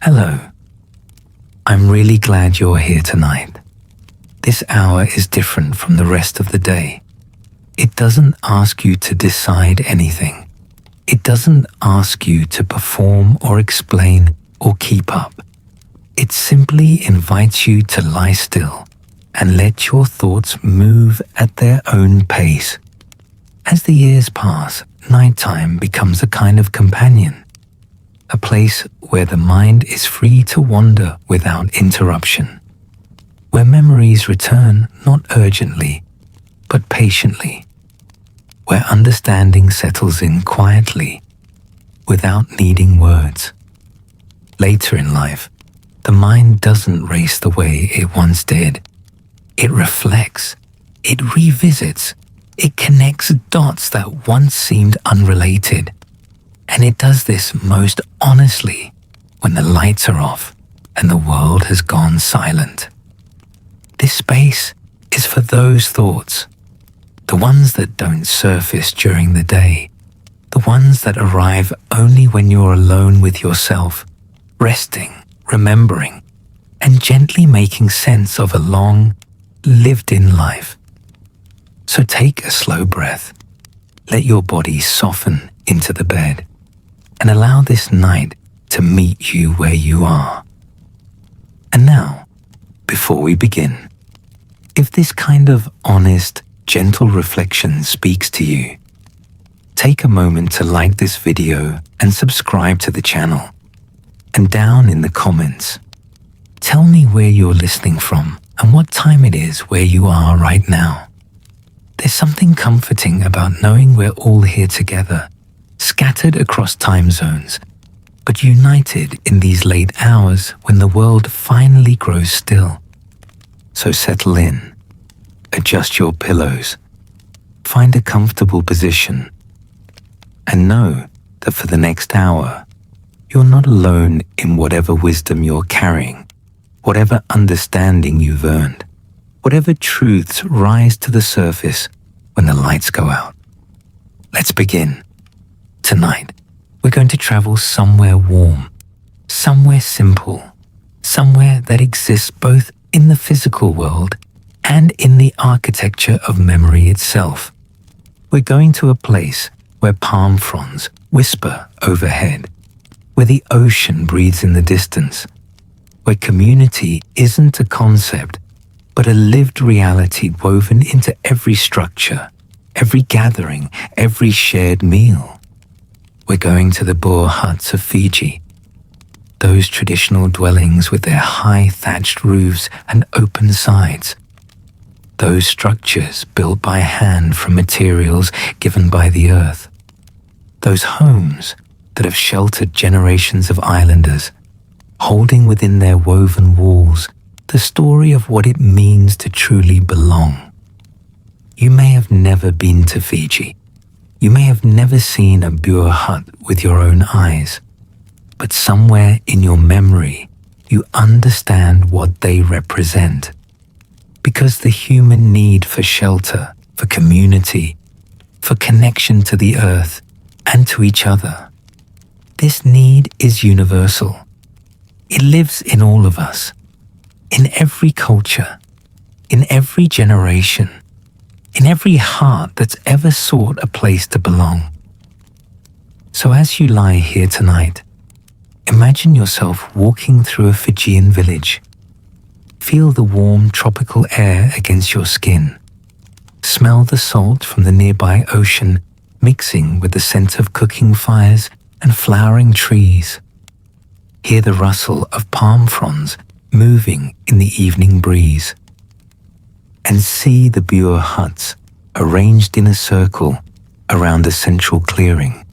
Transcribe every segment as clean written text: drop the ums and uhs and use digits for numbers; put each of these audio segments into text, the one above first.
Hello. I'm really glad you're here tonight. This hour is different from the rest of the day. It doesn't ask you to decide anything. It doesn't ask you to perform or explain or keep up. It simply invites you to lie still and let your thoughts move at their own pace. As the years pass, nighttime becomes a kind of companion, a place where the mind is free to wander without interruption, where memories return not urgently, but patiently, where understanding settles in quietly, without needing words. Later in life, the mind doesn't race the way it once did. It reflects, it revisits, it connects dots that once seemed unrelated. And it does this most honestly when the lights are off and the world has gone silent. This space is for those thoughts, the ones that don't surface during the day, the ones that arrive only when you're alone with yourself, resting, remembering, and gently making sense of a long, lived-in life. So take a slow breath, let your body soften into the bed, and allow this night to meet you where you are. And now, before we begin, if this kind of honest, gentle reflection speaks to you, take a moment to like this video and subscribe to the channel. And down in the comments, tell me where you're listening from and what time it is where you are right now. There's something comforting about knowing we're all here together, scattered across time zones, but united in these late hours when the world finally grows still. So settle in, adjust your pillows, find a comfortable position, and know that for the next hour, you're not alone in whatever wisdom you're carrying, whatever understanding you've earned, whatever truths rise to the surface when the lights go out. Let's begin. Tonight, we're going to travel somewhere warm, somewhere simple, somewhere that exists both in the physical world and in the architecture of memory itself. We're going to a place where palm fronds whisper overhead, where the ocean breathes in the distance, where community isn't a concept, but a lived reality woven into every structure, every gathering, every shared meal. We're going to the Bure huts of Fiji, those traditional dwellings with their high thatched roofs and open sides, those structures built by hand from materials given by the earth, those homes that have sheltered generations of islanders, holding within their woven walls the story of what it means to truly belong. You may have never been to Fiji. You may have never seen a Bure hut with your own eyes, but somewhere in your memory, you understand what they represent. Because the human need for shelter, for community, for connection to the earth and to each other, this need is universal. It lives in all of us, in every culture, in every generation, in every heart that's ever sought a place to belong. So as you lie here tonight, imagine yourself walking through a Fijian village. Feel the warm tropical air against your skin. Smell the salt from the nearby ocean mixing with the scent of cooking fires and flowering trees. Hear the rustle of palm fronds moving in the evening breeze. And see the Bure huts arranged in a circle around a central clearing,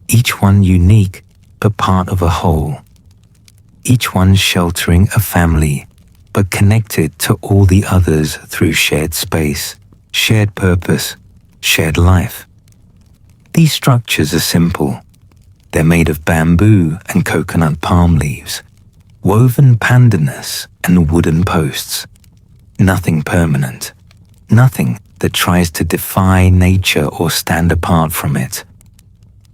each one unique but part of a whole, each one sheltering a family but connected to all the others through shared space, shared purpose, shared life. These structures are simple. They're made of bamboo and coconut palm leaves, woven pandanus and wooden posts. Nothing permanent, nothing that tries to defy nature or stand apart from it.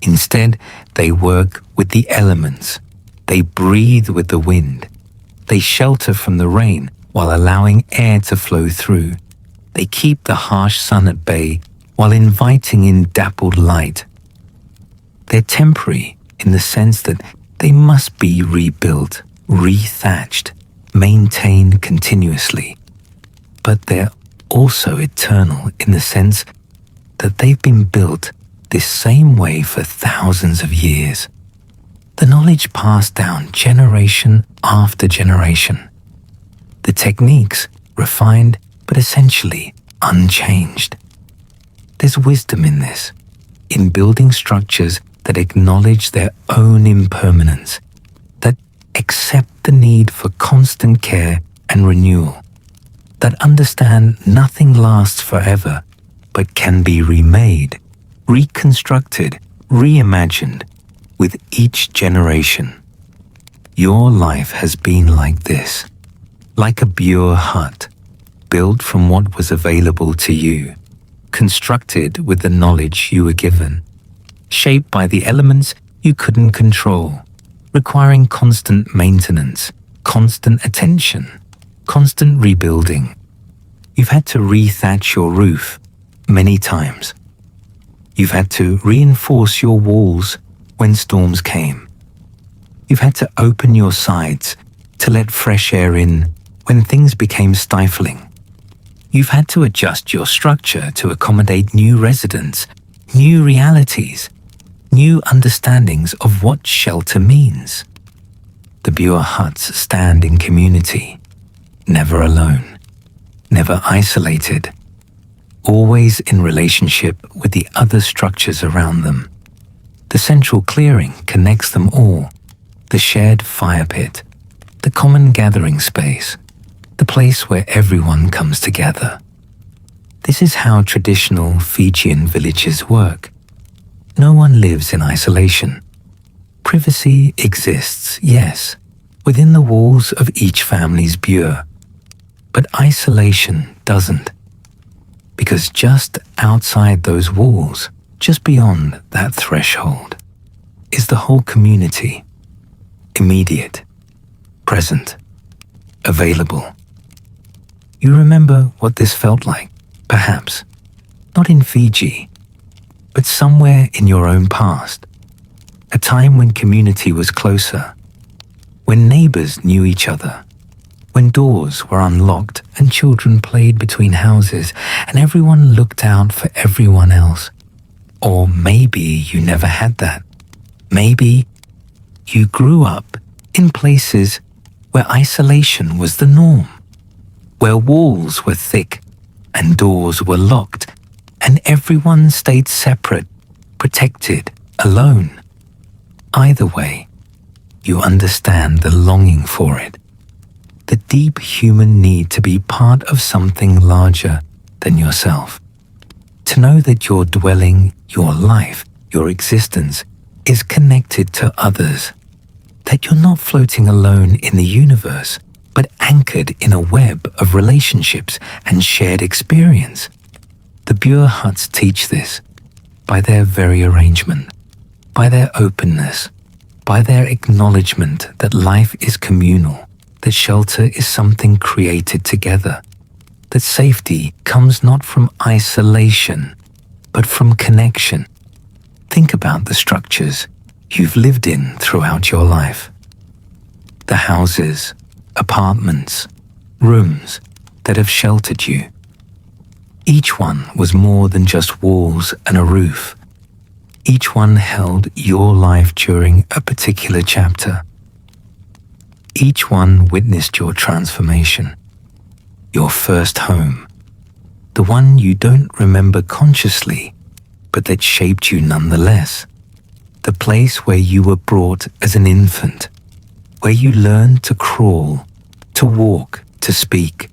Instead, they work with the elements, They breathe with the wind. They shelter from the rain while allowing air to flow through. They keep the harsh sun at bay while inviting in dappled light. They're temporary in the sense that they must be rebuilt, rethatched, maintained continuously. But they're also eternal in the sense that they've been built this same way for thousands of years. The knowledge passed down generation after generation. The techniques refined but essentially unchanged. There's wisdom in this, in building structures that acknowledge their own impermanence, that accept the need for constant care and renewal, that understand nothing lasts forever but can be remade, reconstructed, reimagined with each generation. Your life has been like this, like a Bure hut, built from what was available to you, constructed with the knowledge you were given, shaped by the elements you couldn't control, requiring constant maintenance, constant attention, constant rebuilding. You've had to rethatch your roof many times. You've had to reinforce your walls when storms came. You've had to open your sides to let fresh air in when things became stifling. You've had to adjust your structure to accommodate new residents, new realities, new understandings of what shelter means. The Bure huts stand in community, never alone, never isolated, always in relationship with the other structures around them. The central clearing connects them all, the shared fire pit, the common gathering space, the place where everyone comes together. This is how traditional Fijian villages work. No one lives in isolation. Privacy exists, yes, within the walls of each family's bure, but isolation doesn't. Because just outside those walls, just beyond that threshold, is the whole community, immediate, present, available. You remember what this felt like, perhaps, not in Fiji, but somewhere in your own past, a time when community was closer, when neighbors knew each other, when doors were unlocked and children played between houses and everyone looked out for everyone else. Or maybe you never had that. Maybe you grew up in places where isolation was the norm, where walls were thick and doors were locked and everyone stayed separate, protected, alone. Either way, you understand the longing for it, the deep human need to be part of something larger than yourself. To know that your dwelling, your life, your existence is connected to others, that you're not floating alone in the universe, but anchored in a web of relationships and shared experience. The Bure huts teach this by their very arrangement, by their openness, by their acknowledgement that life is communal, that shelter is something created together, that safety comes not from isolation, but from connection. Think about the structures you've lived in throughout your life. The houses, apartments, rooms that have sheltered you. Each one was more than just walls and a roof. Each one held your life during a particular chapter. Each one witnessed your transformation, your first home, the one you don't remember consciously, but that shaped you nonetheless. The place where you were brought as an infant, where you learned to crawl, to walk, to speak,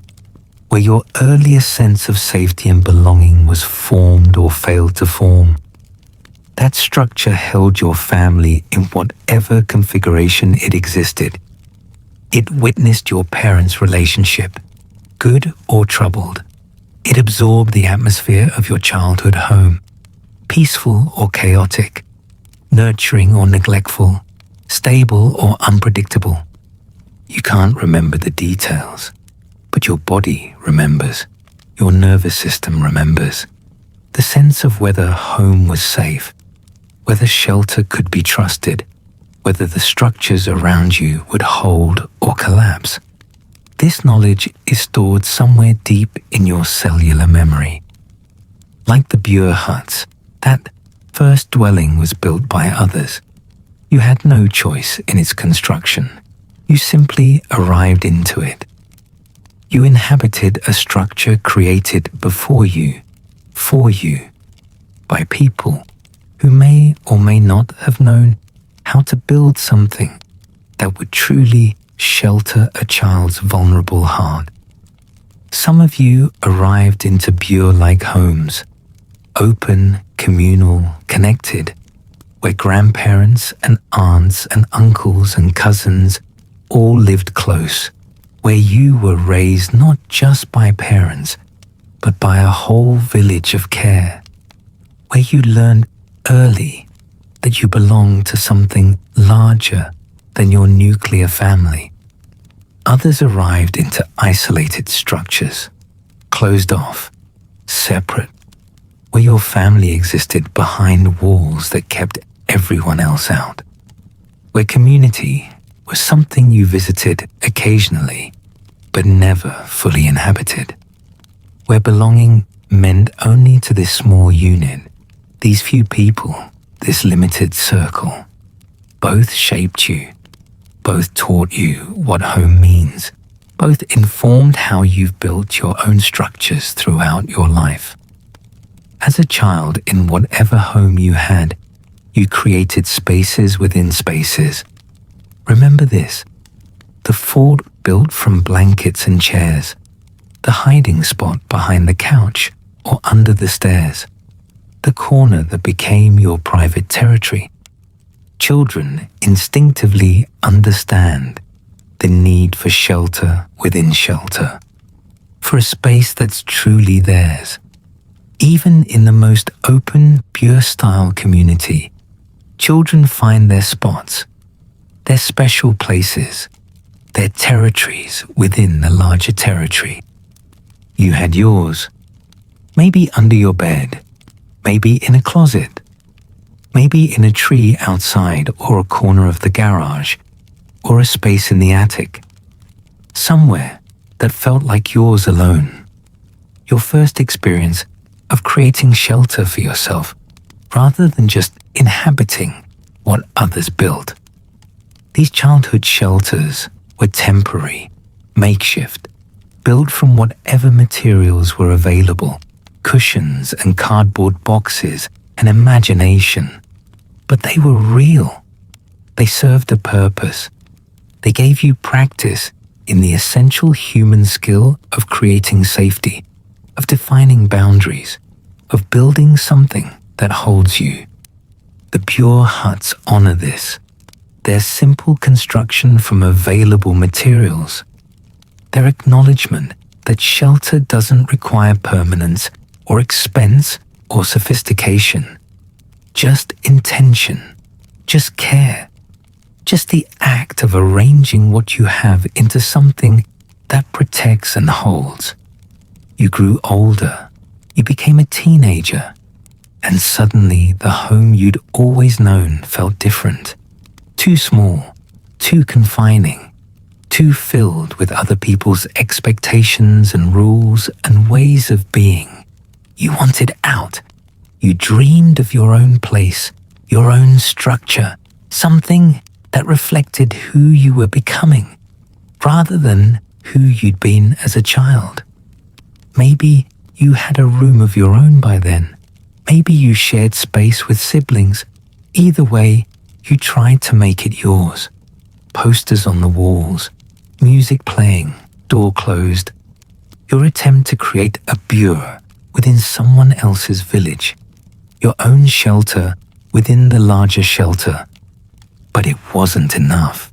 where your earliest sense of safety and belonging was formed or failed to form. That structure held your family in whatever configuration it existed. It witnessed your parents' relationship, good or troubled. It absorbed the atmosphere of your childhood home, peaceful or chaotic, nurturing or neglectful, stable or unpredictable. You can't remember the details, but your body remembers, your nervous system remembers. The sense of whether home was safe, whether shelter could be trusted, whether the structures around you would hold or collapse. This knowledge is stored somewhere deep in your cellular memory. Like the Bure huts, that first dwelling was built by others. You had no choice in its construction. You simply arrived into it. You inhabited a structure created before you, for you, by people who may or may not have known how to build something that would truly shelter a child's vulnerable heart. Some of you arrived into Bure-like homes, open, communal, connected, where grandparents and aunts and uncles and cousins all lived close, where you were raised not just by parents, but by a whole village of care, where you learned early that you belonged to something larger than your nuclear family. Others arrived into isolated structures, closed off, separate, where your family existed behind walls that kept everyone else out, where community was something you visited occasionally, but never fully inhabited, where belonging meant only to this small unit, these few people, this limited circle. Both shaped you, both taught you what home means, both informed how you've built your own structures throughout your life. As a child, in whatever home you had, you created spaces within spaces. Remember this: the fort built from blankets and chairs, the hiding spot behind the couch or under the stairs, the corner that became your private territory. Children instinctively understand the need for shelter within shelter, for a space that's truly theirs. Even in the most open, Bure-style community, children find their spots, their special places, their territories within the larger territory. You had yours, maybe under your bed, maybe in a closet, maybe in a tree outside or a corner of the garage, or a space in the attic, somewhere that felt like yours alone. Your first experience of creating shelter for yourself rather than just inhabiting what others built. These childhood shelters were temporary, makeshift, built from whatever materials were available, cushions and cardboard boxes and imagination. But they were real. They served a purpose. They gave you practice in the essential human skill of creating safety, of defining boundaries, of building something that holds you. The Bure huts honor this, their simple construction from available materials, their acknowledgement that shelter doesn't require permanence or expense or sophistication, just intention, just care, just the act of arranging what you have into something that protects and holds. You grew older, you became a teenager, and suddenly the home you'd always known felt different, too small, too confining, too filled with other people's expectations and rules and ways of being. You wanted out. You dreamed of your own place, your own structure, something that reflected who you were becoming, rather than who you'd been as a child. Maybe you had a room of your own by then. Maybe you shared space with siblings. Either way, you tried to make it yours. Posters on the walls, music playing, door closed. Your attempt to create a bure within someone else's village, your own shelter within the larger shelter. But it wasn't enough,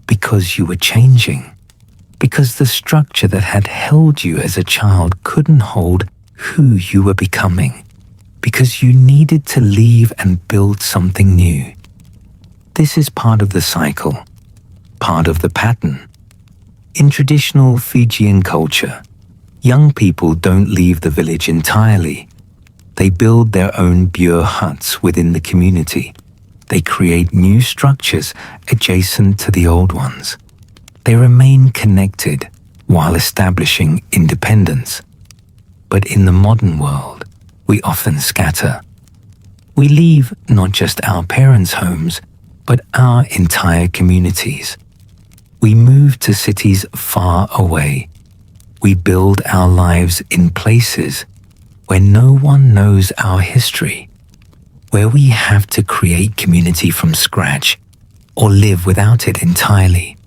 because you were changing, because the structure that had held you as a child couldn't hold who you were becoming, because you needed to leave and build something new. This is part of the cycle, part of the pattern. In traditional Fijian culture, young people don't leave the village entirely. They build their own Bure huts within the community. They create new structures adjacent to the old ones. They remain connected while establishing independence. But in the modern world, we often scatter. We leave not just our parents' homes, but our entire communities. We move to cities far away. We build our lives in places where no one knows our history, where we have to create community from scratch or live without it entirely.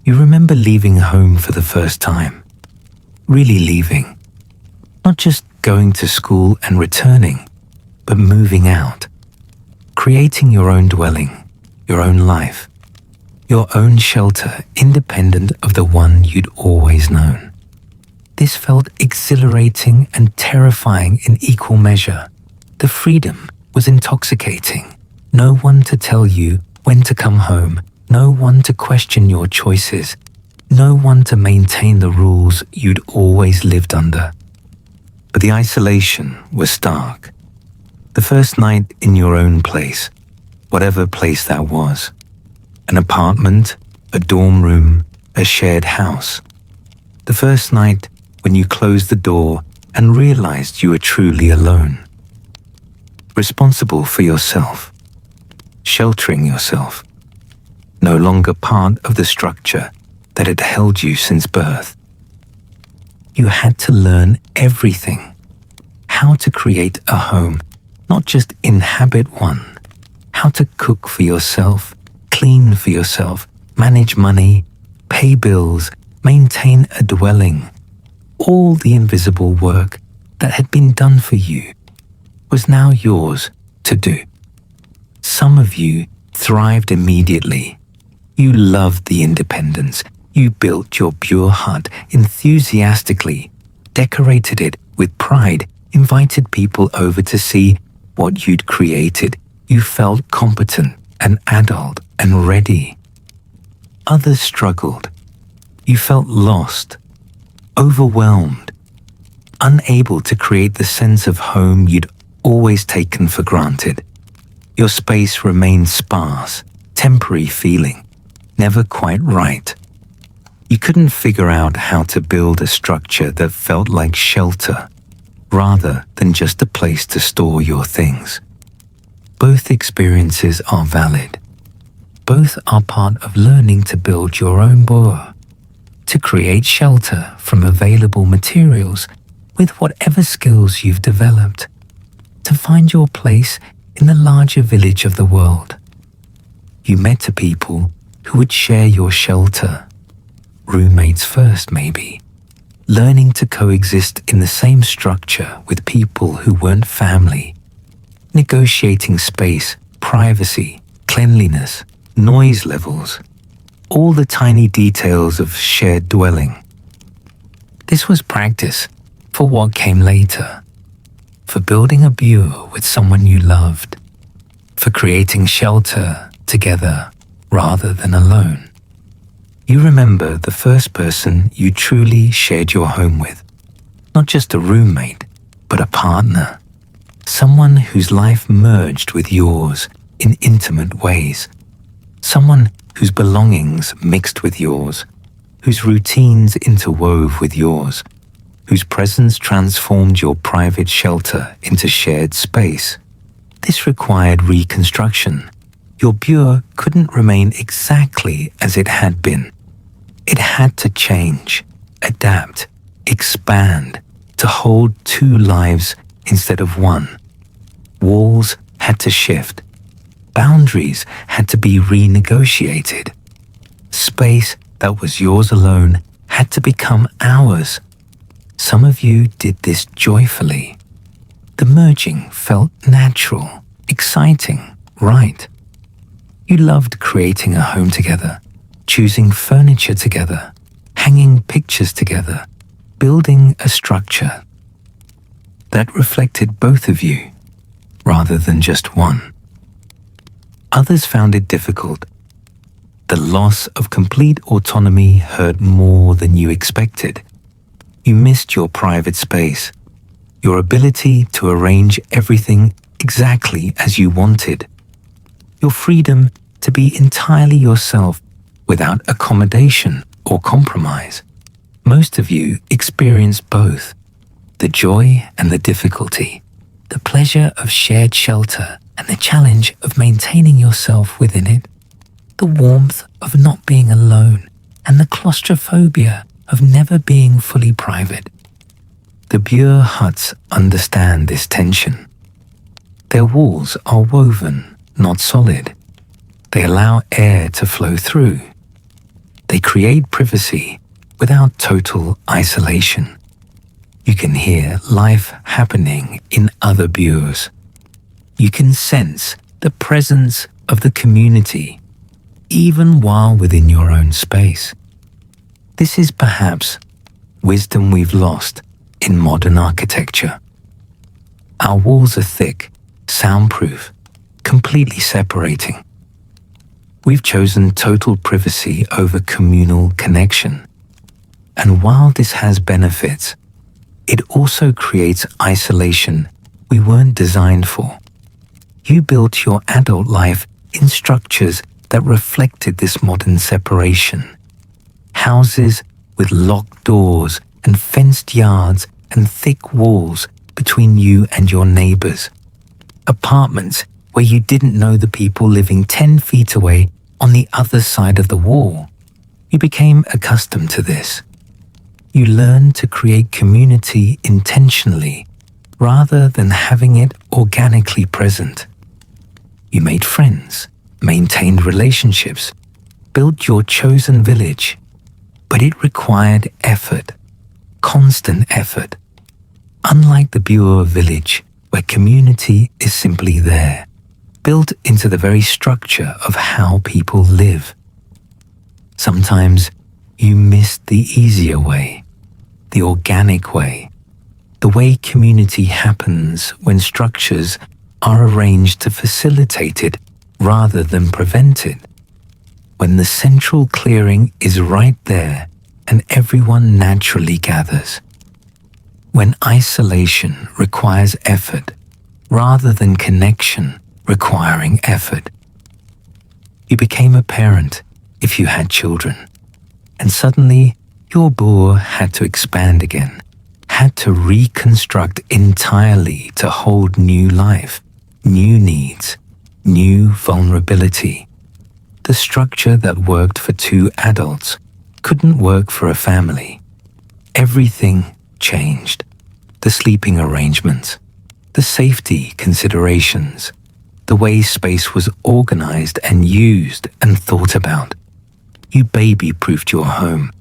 You remember leaving home for the first time, really leaving, not just going to school and returning, but moving out, creating your own dwelling, your own life, your own shelter independent of the one you'd always known. This felt exhilarating and terrifying in equal measure. The freedom was intoxicating. No one to tell you when to come home, no one to question your choices, no one to maintain the rules you'd always lived under. But the isolation was stark. The first night in your own place, whatever place that was, an apartment, a dorm room, a shared house. The first night when you closed the door and realized you were truly alone. Responsible for yourself, sheltering yourself, no longer part of the structure that had held you since birth. You had to learn everything, how to create a home, not just inhabit one, how to cook for yourself, clean for yourself, manage money, pay bills, maintain a dwelling. All the invisible work that had been done for you was now yours to do. Some of you thrived immediately. You loved the independence. You built your Bure hut enthusiastically, decorated it with pride, invited people over to see what you'd created. You felt competent and adult and ready. Others struggled. You felt lost, overwhelmed, unable to create the sense of home you'd always taken for granted. Your space remained sparse, temporary feeling, never quite right. You couldn't figure out how to build a structure that felt like shelter, rather than just a place to store your things. Both experiences are valid. Both are part of learning to build your own bure, to create shelter from available materials with whatever skills you've developed, to find your place in the larger village of the world. You met people who would share your shelter, roommates first maybe, learning to coexist in the same structure with people who weren't family, negotiating space, privacy, cleanliness, noise levels, all the tiny details of shared dwelling. This was practice for what came later, for building a bure with someone you loved, for creating shelter together rather than alone. You remember the first person you truly shared your home with, not just a roommate, but a partner, someone whose life merged with yours in intimate ways, someone whose belongings mixed with yours, whose routines interwove with yours, whose presence transformed your private shelter into shared space. This required reconstruction. Your bure couldn't remain exactly as it had been. It had to change, adapt, expand, to hold two lives instead of one. Walls had to shift. Boundaries had to be renegotiated. Space that was yours alone had to become ours. Some of you did this joyfully. The merging felt natural, exciting, right. You loved creating a home together, choosing furniture together, hanging pictures together, building a structure that reflected both of you rather than just one. Others found it difficult. The loss of complete autonomy hurt more than you expected. You missed your private space, your ability to arrange everything exactly as you wanted, your freedom to be entirely yourself without accommodation or compromise. Most of you experienced both, the joy and the difficulty, the pleasure of shared shelter and the challenge of maintaining yourself within it, the warmth of not being alone and the claustrophobia of never being fully private. The Bure huts understand this tension. Their walls are woven, not solid. They allow air to flow through. They create privacy without total isolation. You can hear life happening in other bures. You can sense the presence of the community, even while within your own space. This is perhaps wisdom we've lost in modern architecture. Our walls are thick, soundproof, completely separating. We've chosen total privacy over communal connection. And while this has benefits, it also creates isolation we weren't designed for. You built your adult life in structures that reflected this modern separation. Houses with locked doors and fenced yards and thick walls between you and your neighbors. Apartments where you didn't know the people living 10 feet away on the other side of the wall. You became accustomed to this. You learned to create community intentionally rather than having it organically present. You made friends, maintained relationships, built your chosen village, but it required effort, constant effort. Unlike the Bure village, where community is simply there, built into the very structure of how people live. Sometimes you missed the easier way, the organic way, the way community happens when structures are arranged to facilitate it rather than prevent it. When the central clearing is right there and everyone naturally gathers. When isolation requires effort rather than connection requiring effort. You became a parent if you had children, and suddenly your bure had to expand again, had to reconstruct entirely to hold new life, new needs, new vulnerability. The structure that worked for two adults couldn't work for a family. Everything changed. The sleeping arrangements, the safety considerations, the way space was organized and used and thought about. You baby-proofed your home.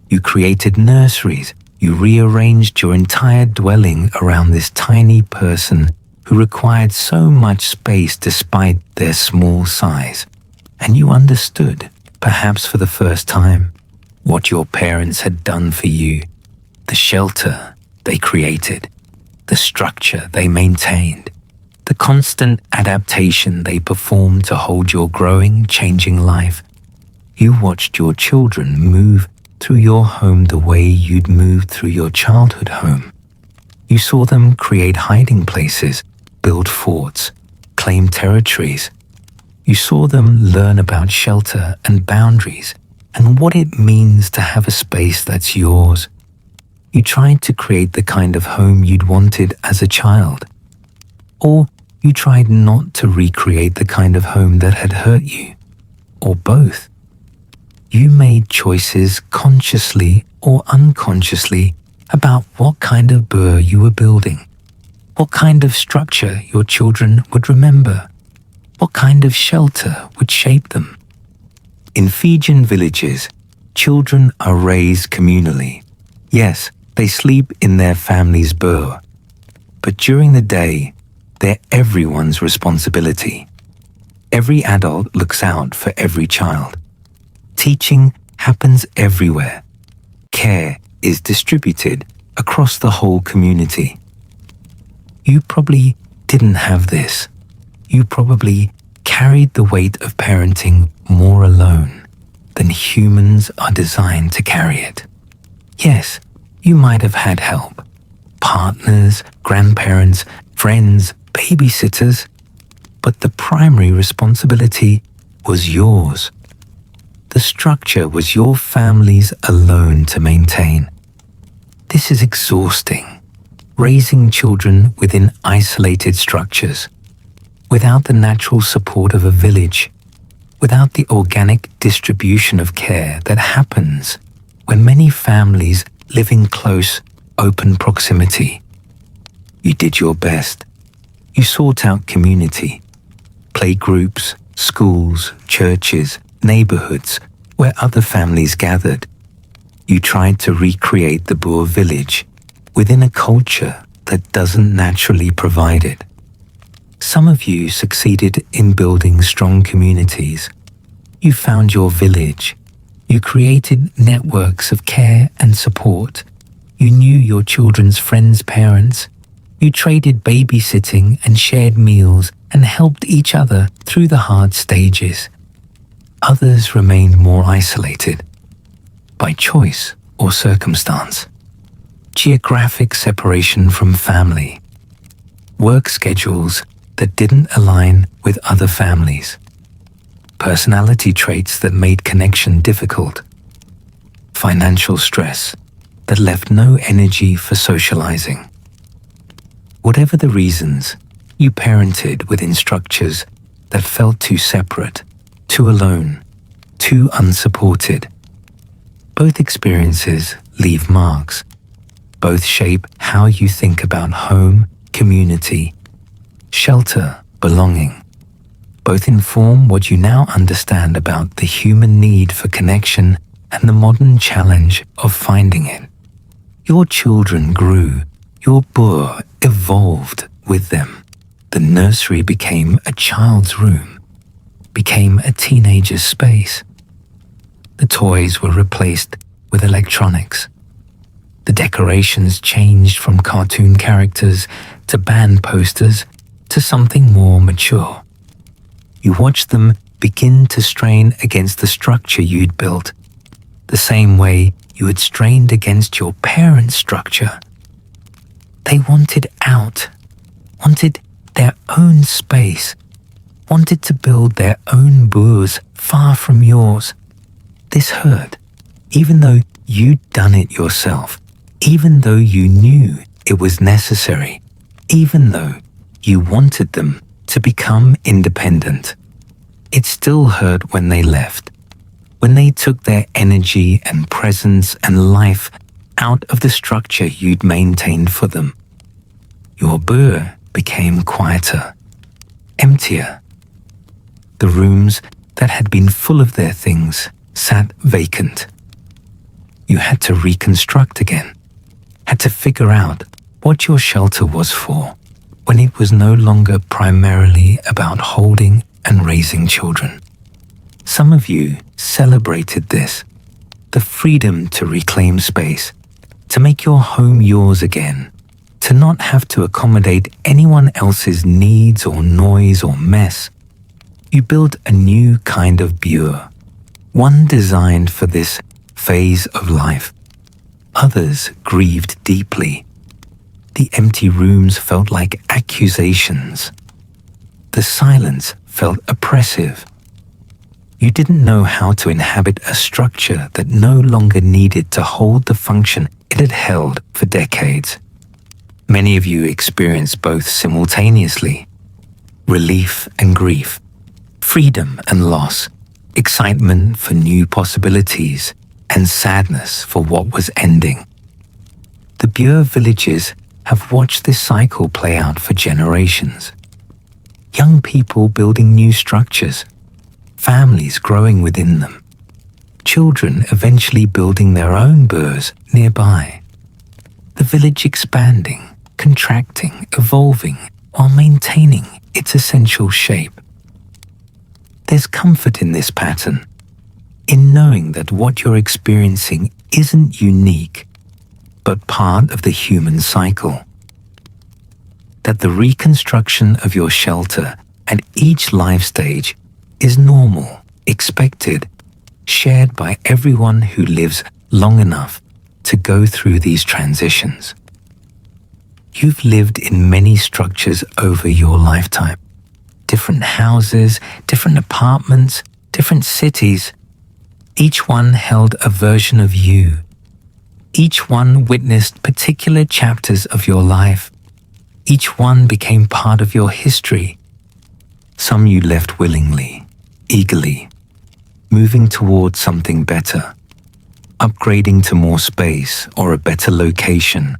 You created nurseries. You rearranged your entire dwelling around this tiny person who required so much space despite their small size. And you understood, perhaps for the first time, what your parents had done for you, the shelter they created, the structure they maintained, the constant adaptation they performed to hold your growing, changing life. You watched your children move through your home the way you'd moved through your childhood home. You saw them create hiding places, build forts, claim territories. You saw them learn about shelter and boundaries and what it means to have a space that's yours. You tried to create the kind of home you'd wanted as a child. Or you tried not to recreate the kind of home that had hurt you. Or both. You made choices consciously or unconsciously about what kind of bure you were building, what kind of structure your children would remember, what kind of shelter would shape them. In Fijian villages, children are raised communally. Yes, they sleep in their family's bure, but during the day, they're everyone's responsibility. Every adult looks out for every child. Teaching happens everywhere. Care is distributed across the whole community. You probably didn't have this. You probably carried the weight of parenting more alone than humans are designed to carry it. Yes, you might have had help. Partners, grandparents, friends, babysitters. But the primary responsibility was yours. The structure was your family's alone to maintain. This is exhausting. Raising children within isolated structures, without the natural support of a village, without the organic distribution of care that happens when many families live in close, open proximity. You did your best. You sought out community, play groups, schools, churches, neighborhoods where other families gathered. You tried to recreate the Bure village within a culture that doesn't naturally provide it. Some of you succeeded in building strong communities. You found your village. You created networks of care and support. You knew your children's friends' parents. You traded babysitting and shared meals and helped each other through the hard stages. Others remained more isolated, by choice or circumstance. Geographic separation from family, work schedules that didn't align with other families, personality traits that made connection difficult, financial stress that left no energy for socializing. Whatever the reasons, you parented within structures that felt too separate, too alone, too unsupported. Both experiences leave marks. Both shape how you think about home, community, shelter, belonging. Both inform what you now understand about the human need for connection and the modern challenge of finding it. Your children grew. Your Bure evolved with them. The nursery became a child's room, became a teenager's space. The toys were replaced with electronics. The decorations changed from cartoon characters to band posters to something more mature. You watched them begin to strain against the structure you'd built, the same way you had strained against your parents' structure. They wanted out, wanted their own space, wanted to build their own Bures far from yours. This hurt, even though you'd done it yourself. Even though you knew it was necessary, even though you wanted them to become independent. It still hurt when they left, when they took their energy and presence and life out of the structure you'd maintained for them. Your Bure became quieter, emptier. The rooms that had been full of their things sat vacant. You had to reconstruct again. Had to figure out what your shelter was for when it was no longer primarily about holding and raising children. Some of you celebrated this, the freedom to reclaim space, to make your home yours again, to not have to accommodate anyone else's needs or noise or mess. You built a new kind of Bure, one designed for this phase of life. Others grieved deeply. The empty rooms felt like accusations. The silence felt oppressive. You didn't know how to inhabit a structure that no longer needed to hold the function it had held for decades. Many of you experienced both simultaneously: relief and grief, freedom and loss, excitement for new possibilities, and sadness for what was ending. The Bure villages have watched this cycle play out for generations. Young people building new structures, families growing within them, children eventually building their own Bures nearby. The village expanding, contracting, evolving, while maintaining its essential shape. There's comfort in this pattern, in knowing that what you're experiencing isn't unique, but part of the human cycle. That the reconstruction of your shelter and each life stage is normal, expected, shared by everyone who lives long enough to go through these transitions. You've lived in many structures over your lifetime. Different houses, different apartments, different cities. Each one held a version of you. Each one witnessed particular chapters of your life. Each one became part of your history. Some you left willingly, eagerly, moving towards something better, upgrading to more space or a better location,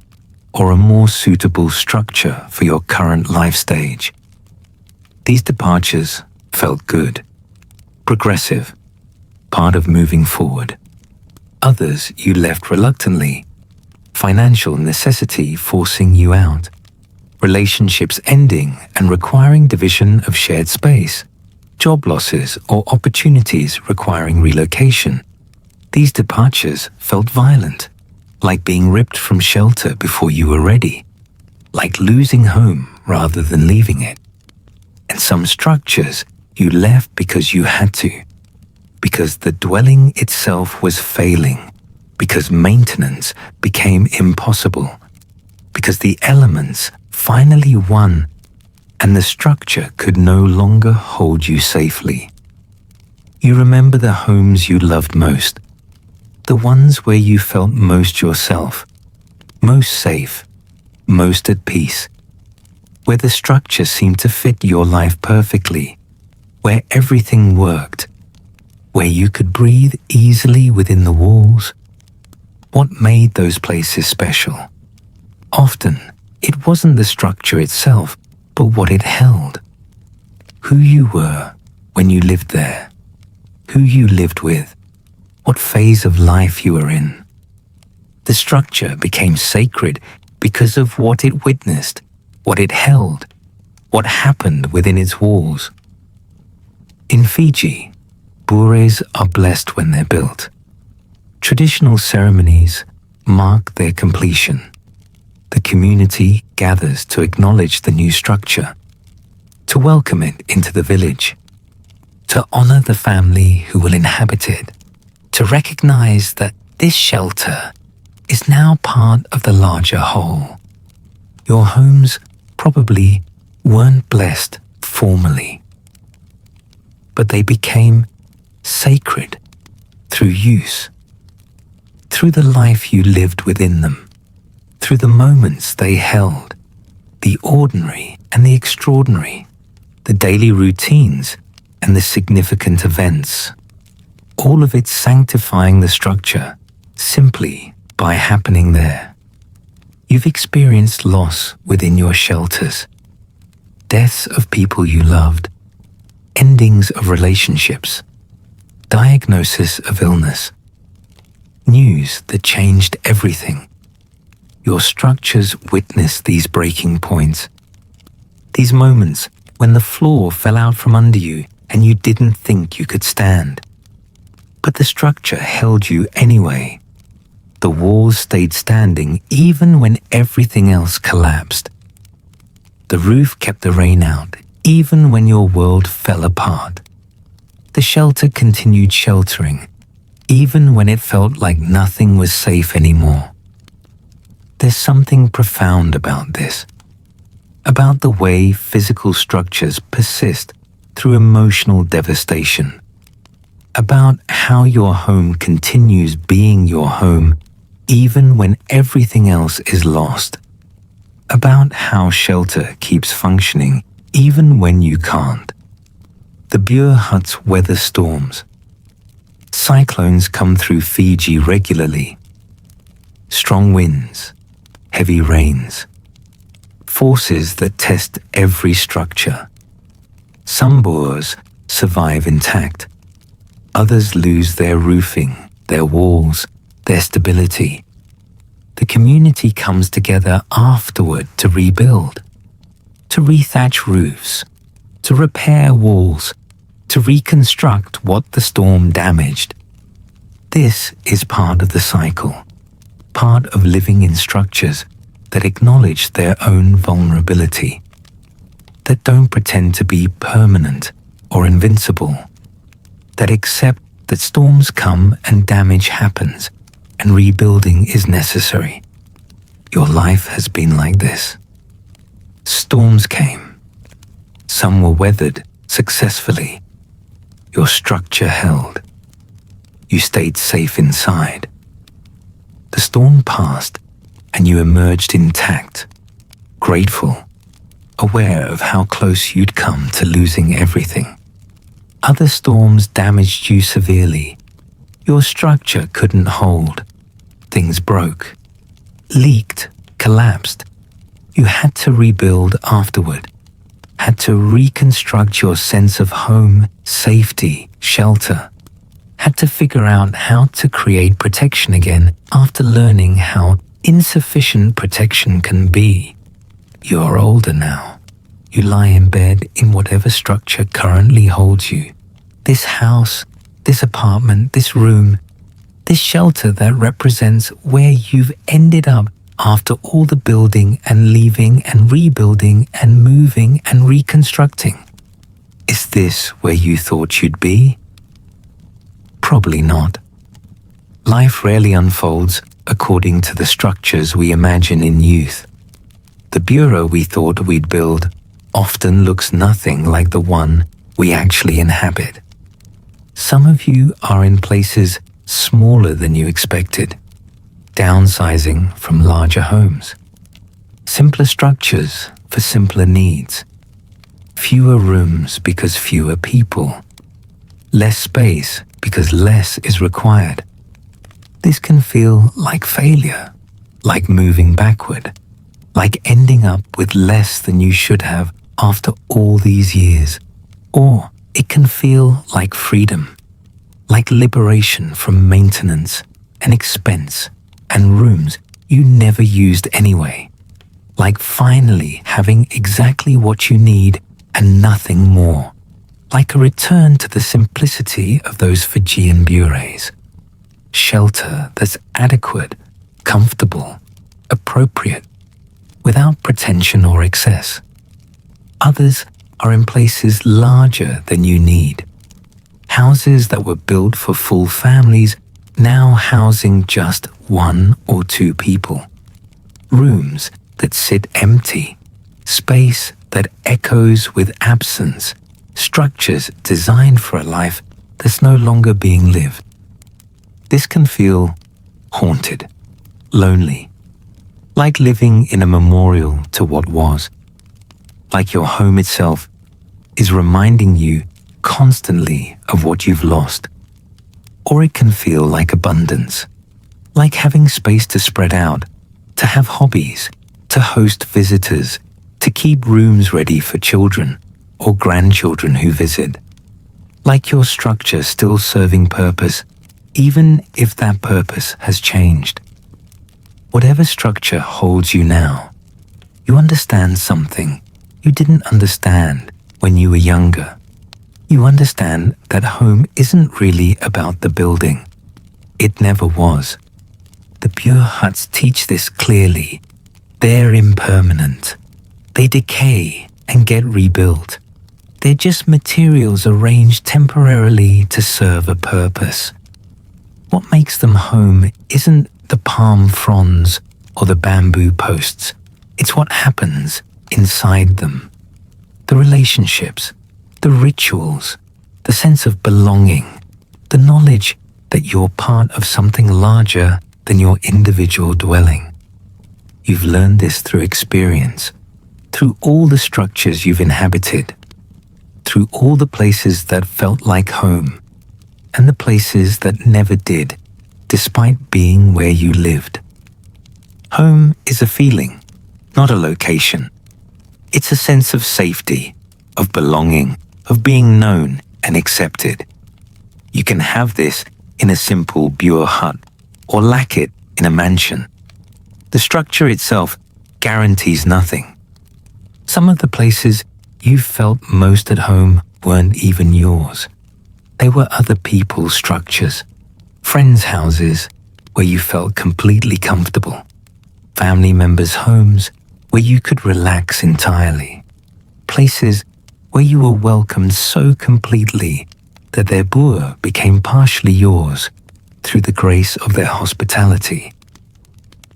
or a more suitable structure for your current life stage. These departures felt good, progressive, part of moving forward. Others you left reluctantly, financial necessity forcing you out, relationships ending and requiring division of shared space, job losses or opportunities requiring relocation. These departures felt violent, like being ripped from shelter before you were ready, like losing home rather than leaving it. And some structures you left because you had to, because the dwelling itself was failing, because maintenance became impossible, because the elements finally won and the structure could no longer hold you safely. You remember the homes you loved most, the ones where you felt most yourself, most safe, most at peace, where the structure seemed to fit your life perfectly, where everything worked, where you could breathe easily within the walls. What made those places special? Often, it wasn't the structure itself, but what it held. Who you were when you lived there, who you lived with, what phase of life you were in. The structure became sacred because of what it witnessed, what it held, what happened within its walls. In Fiji, bures are blessed when they're built. Traditional ceremonies mark their completion. The community gathers to acknowledge the new structure, to welcome it into the village, to honor the family who will inhabit it, to recognize that this shelter is now part of the larger whole. Your homes probably weren't blessed formally, but they became sacred through use, through the life you lived within them, through the moments they held, the ordinary and the extraordinary, the daily routines and the significant events, all of it sanctifying the structure simply by happening there. You've experienced loss within your shelters, deaths of people you loved, endings of relationships, diagnosis of illness, news that changed everything. Your structures witnessed these breaking points, these moments when the floor fell out from under you and you didn't think you could stand. But the structure held you anyway. The walls stayed standing even when everything else collapsed. The roof kept the rain out even when your world fell apart. The shelter continued sheltering even when it felt like nothing was safe anymore. There's something profound about this, about the way physical structures persist through emotional devastation, about how your home continues being your home even when everything else is lost, about how shelter keeps functioning even when you can't. The Bure Hut's weather storms. Cyclones come through Fiji regularly. Strong winds, heavy rains, forces that test every structure. Some bures survive intact. Others lose their roofing, their walls, their stability. The community comes together afterward to rebuild, to rethatch roofs, to repair walls, to reconstruct what the storm damaged. This is part of the cycle, part of living in structures that acknowledge their own vulnerability. that don't pretend to be permanent or invincible, that accept that storms come and damage happens and rebuilding is necessary. Your life has been like this. Storms came. Some were weathered successfully. Your structure held. You stayed safe inside. The storm passed and you emerged intact, grateful, aware of how close you'd come to losing everything. Other storms damaged you severely. Your structure couldn't hold. Things broke, leaked, collapsed. You had to rebuild afterward, had to reconstruct your sense of home, safety, shelter, had to figure out how to create protection again after learning how insufficient protection can be. You're older now. You lie in bed in whatever structure currently holds you. This house, this apartment, this room, this shelter that represents where you've ended up after all the building and leaving and rebuilding and moving and reconstructing. Is this where you thought you'd be? Probably not. Life rarely unfolds according to the structures we imagine in youth. The bureau we thought we'd build often looks nothing like the one we actually inhabit. Some of you are in places smaller than you expected, downsizing from larger homes, simpler structures for simpler needs, fewer rooms because fewer people, less space because less is required. This can feel like failure, like moving backward, like ending up with less than you should have after all these years. Or it can feel like freedom, like liberation from maintenance and expense and rooms you never used anyway, like finally having exactly what you need and nothing more, like a return to the simplicity of those Fijian Bures. Shelter that's adequate, comfortable, appropriate, without pretension or excess. Others are in places larger than you need. Houses that were built for full families now housing just 1 or 2 people. Rooms that sit empty. Space that echoes with absence. Structures designed for a life that's no longer being lived. This can feel haunted, lonely, like living in a memorial to what was, like your home itself is reminding you constantly of what you've lost. Or it can feel like abundance, like having space to spread out, to have hobbies, to host visitors, to keep rooms ready for children or grandchildren who visit. Like your structure still serving purpose, even if that purpose has changed. Whatever structure holds you now, you understand something you didn't understand when you were younger. You understand that home isn't really about the building. It never was. The Bure Huts teach this clearly. They're impermanent. They decay and get rebuilt. They're just materials arranged temporarily to serve a purpose. What makes them home isn't the palm fronds or the bamboo posts. It's what happens inside them. The relationships, the rituals, the sense of belonging, the knowledge that you're part of something larger than your individual dwelling. You've learned this through experience, through all the structures you've inhabited, through all the places that felt like home, and the places that never did, despite being where you lived. Home is a feeling, not a location. It's a sense of safety, of belonging, of being known and accepted. You can have this in a simple Bure hut or lack it in a mansion. The structure itself guarantees nothing. Some of the places you felt most at home weren't even yours. They were other people's structures, friends' houses where you felt completely comfortable, family members' homes where you could relax entirely. places where you were welcomed so completely that their bure became partially yours through the grace of their hospitality.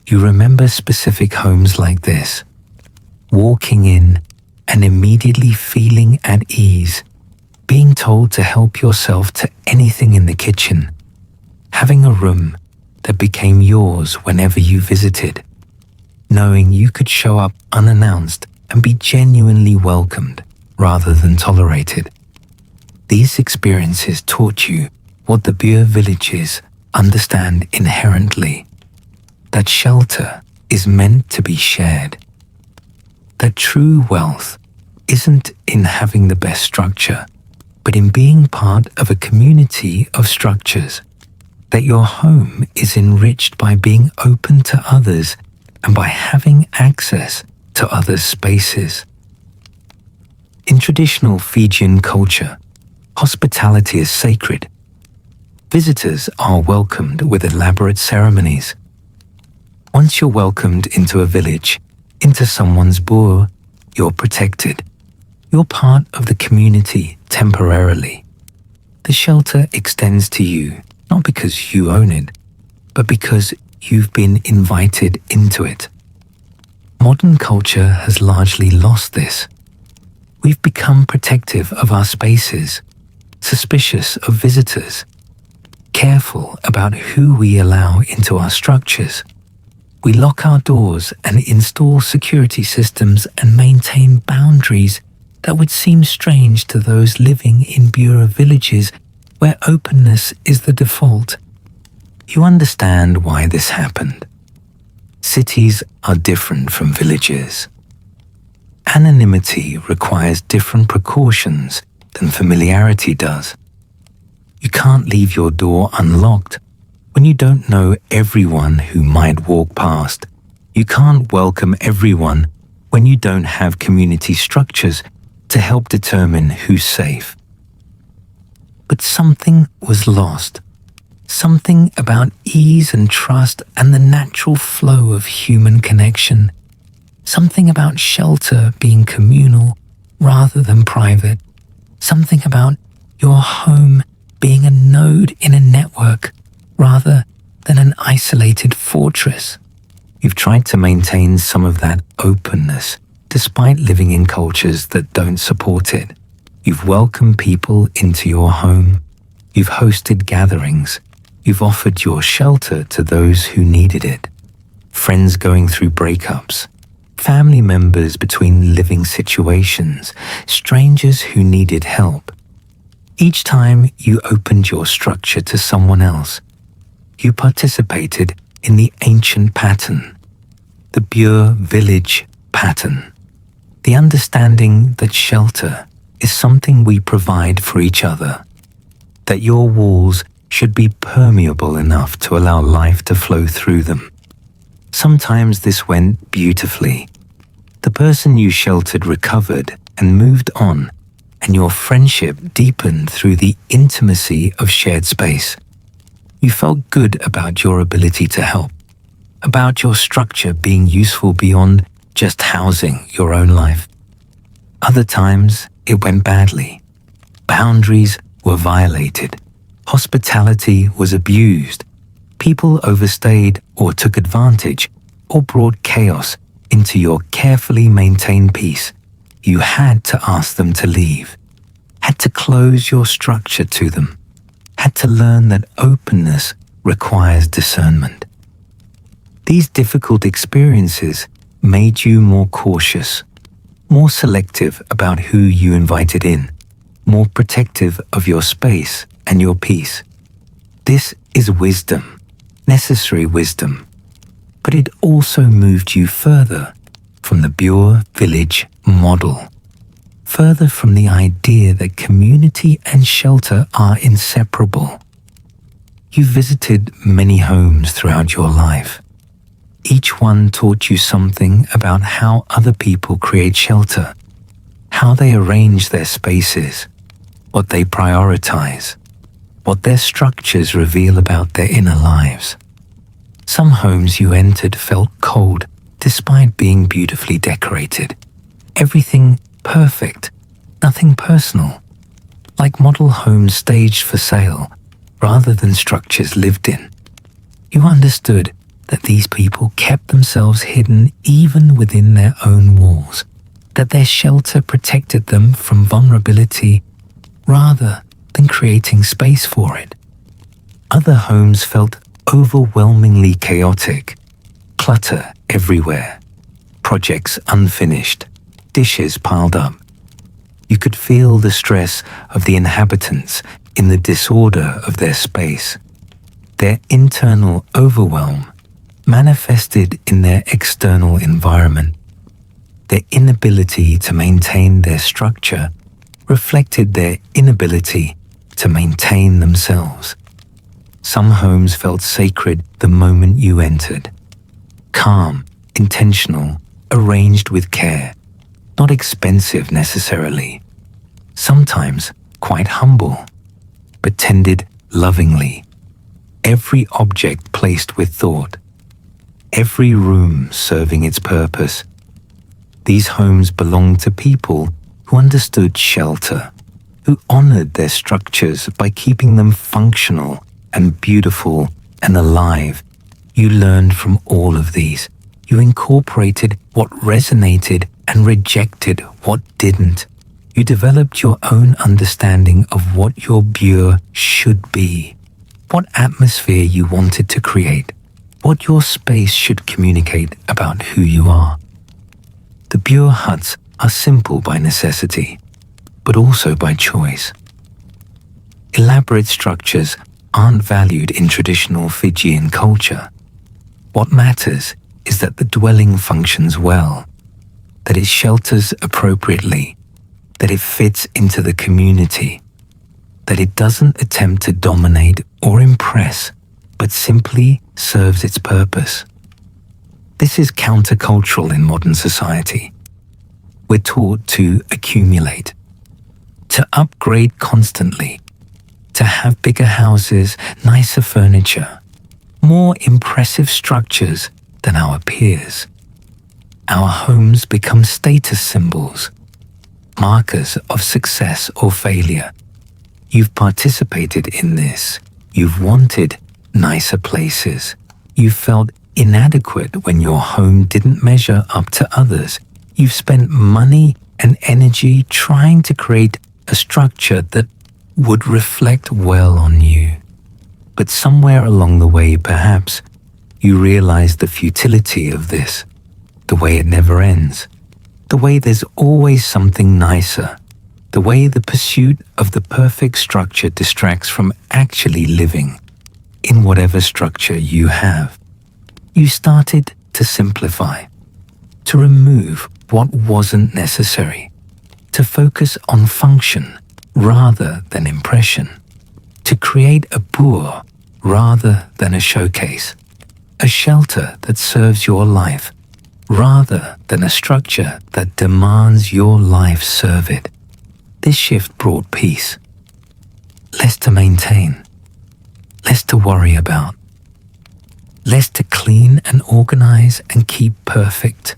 You remember specific homes like this, walking in and immediately feeling at ease, being told to help yourself to anything in the kitchen, having a room that became yours whenever you visited, knowing you could show up unannounced and be genuinely welcomed rather than tolerated. These experiences taught you what the Bure villages understand inherently, that shelter is meant to be shared, that true wealth isn't in having the best structure, but in being part of a community of structures, that your home is enriched by being open to others and by having access to others' spaces. In traditional Fijian culture, hospitality is sacred. Visitors are welcomed with elaborate ceremonies. Once you're welcomed into a village, into someone's bure, you're protected. You're part of the community temporarily. The shelter extends to you, not because you own it, but because you've been invited into it. Modern culture has largely lost this. We've become protective of our spaces, suspicious of visitors, careful about who we allow into our structures. We lock our doors and install security systems and maintain boundaries that would seem strange to those living in Bure villages where openness is the default. You understand why this happened. Cities are different from villages. Anonymity requires different precautions than familiarity does. You can't leave your door unlocked when you don't know everyone who might walk past. You can't welcome everyone when you don't have community structures to help determine who's safe. But something was lost. Something about ease and trust and the natural flow of human connection. Something about shelter being communal rather than private. Something about your home being a node in a network rather than an isolated fortress. You've tried to maintain some of that openness despite living in cultures that don't support it. You've welcomed people into your home. You've hosted gatherings. You've offered your shelter to those who needed it. Friends going through breakups. Family members between living situations. Strangers who needed help. Each time you opened your structure to someone else, you participated in the ancient pattern, the Bure village pattern, the understanding that shelter is something we provide for each other, that your walls should be permeable enough to allow life to flow through them. Sometimes this went beautifully. The person you sheltered recovered and moved on, and your friendship deepened through the intimacy of shared space. You felt good about your ability to help, about your structure being useful beyond just housing your own life. Other times, it went badly. Boundaries were violated. Hospitality was abused. People overstayed or took advantage or brought chaos into your carefully maintained peace. You had to ask them to leave, had to close your structure to them, had to learn that openness requires discernment. These difficult experiences made you more cautious, more selective about who you invited in, more protective of your space and your peace. This is wisdom, necessary wisdom, but it also moved you further from the Bure village model, further from the idea that community and shelter are inseparable. You visited many homes throughout your life. Each one taught you something about how other people create shelter, how they arrange their spaces, what they prioritize, what their structures reveal about their inner lives. Some homes you entered felt cold despite being beautifully decorated. Everything perfect, nothing personal, like model homes staged for sale rather than structures lived in. You understood that these people kept themselves hidden even within their own walls, that their shelter protected them from vulnerability rather than creating space for it. Other homes felt overwhelmingly chaotic, clutter everywhere, projects unfinished, dishes piled up. You could feel the stress of the inhabitants in the disorder of their space. Their internal overwhelm manifested in their external environment. Their inability to maintain their structure reflected their inability to maintain themselves. Some homes felt sacred the moment you entered. Calm, intentional, arranged with care, not expensive necessarily. Sometimes quite humble, but tended lovingly. Every object placed with thought, every room serving its purpose. These homes belonged to people who understood shelter, who honored their structures by keeping them functional and beautiful and alive. You learned from all of these. You incorporated what resonated and rejected what didn't. You developed your own understanding of what your bure should be, what atmosphere you wanted to create, what your space should communicate about who you are. The bure huts are simple by necessity, but also by choice. Elaborate structures aren't valued in traditional Fijian culture. What matters is that the dwelling functions well, that it shelters appropriately, that it fits into the community, that it doesn't attempt to dominate or impress, but simply serves its purpose. This is countercultural in modern society. We're taught to accumulate, to upgrade constantly, to have bigger houses, nicer furniture, more impressive structures than our peers. Our homes become status symbols, markers of success or failure. You've participated in this. You've wanted nicer places. You've felt inadequate when your home didn't measure up to others. You've spent money and energy trying to create a structure that would reflect well on you. But somewhere along the way, perhaps, you realize the futility of this, the way it never ends, the way there's always something nicer, the way the pursuit of the perfect structure distracts from actually living in whatever structure you have. You started to simplify, to remove what wasn't necessary, to focus on function rather than impression, to create a bure rather than a showcase, a shelter that serves your life rather than a structure that demands your life serve it. This shift brought peace. Less to maintain, less to worry about, less to clean and organize and keep perfect.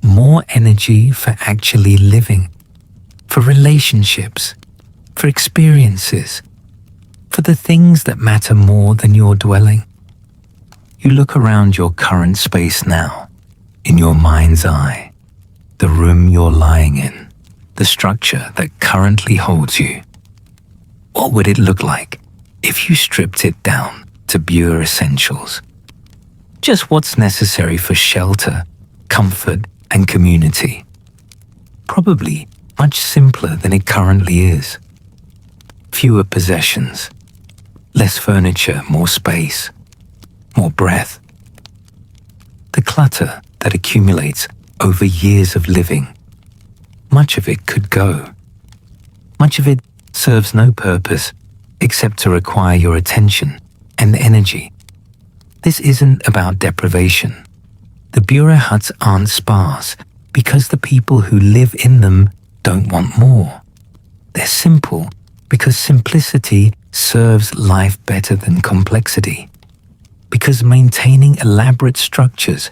More energy for actually living, for relationships, for experiences, for the things that matter more than your dwelling. You look around your current space now, in your mind's eye, the room you're lying in, the structure that currently holds you. What would it look like if you stripped it down to bure essentials? Just what's necessary for shelter, comfort, and community. Probably much simpler than it currently is. Fewer possessions, less furniture, more space, more breath. The clutter that accumulates over years of living, much of it could go. Much of it serves no purpose except to require your attention and energy. This isn't about deprivation. The bure huts aren't sparse because the people who live in them don't want more. They're simple because simplicity serves life better than complexity. Because maintaining elaborate structures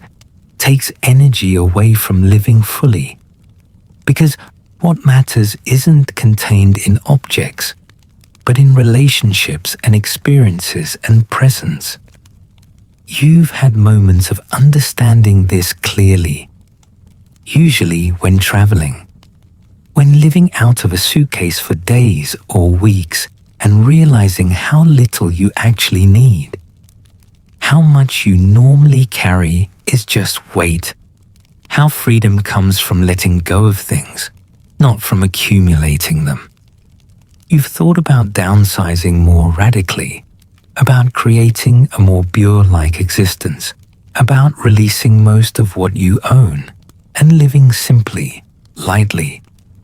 takes energy away from living fully. Because what matters isn't contained in objects, but in relationships and experiences and presence. You've had moments of understanding this clearly, usually when traveling, when living out of a suitcase for days or weeks and realizing how little you actually need. How much you normally carry is just weight. How freedom comes from letting go of things, not from accumulating them. You've thought about downsizing more radically, about creating a more Bure-like existence, about releasing most of what you own and living simply, lightly,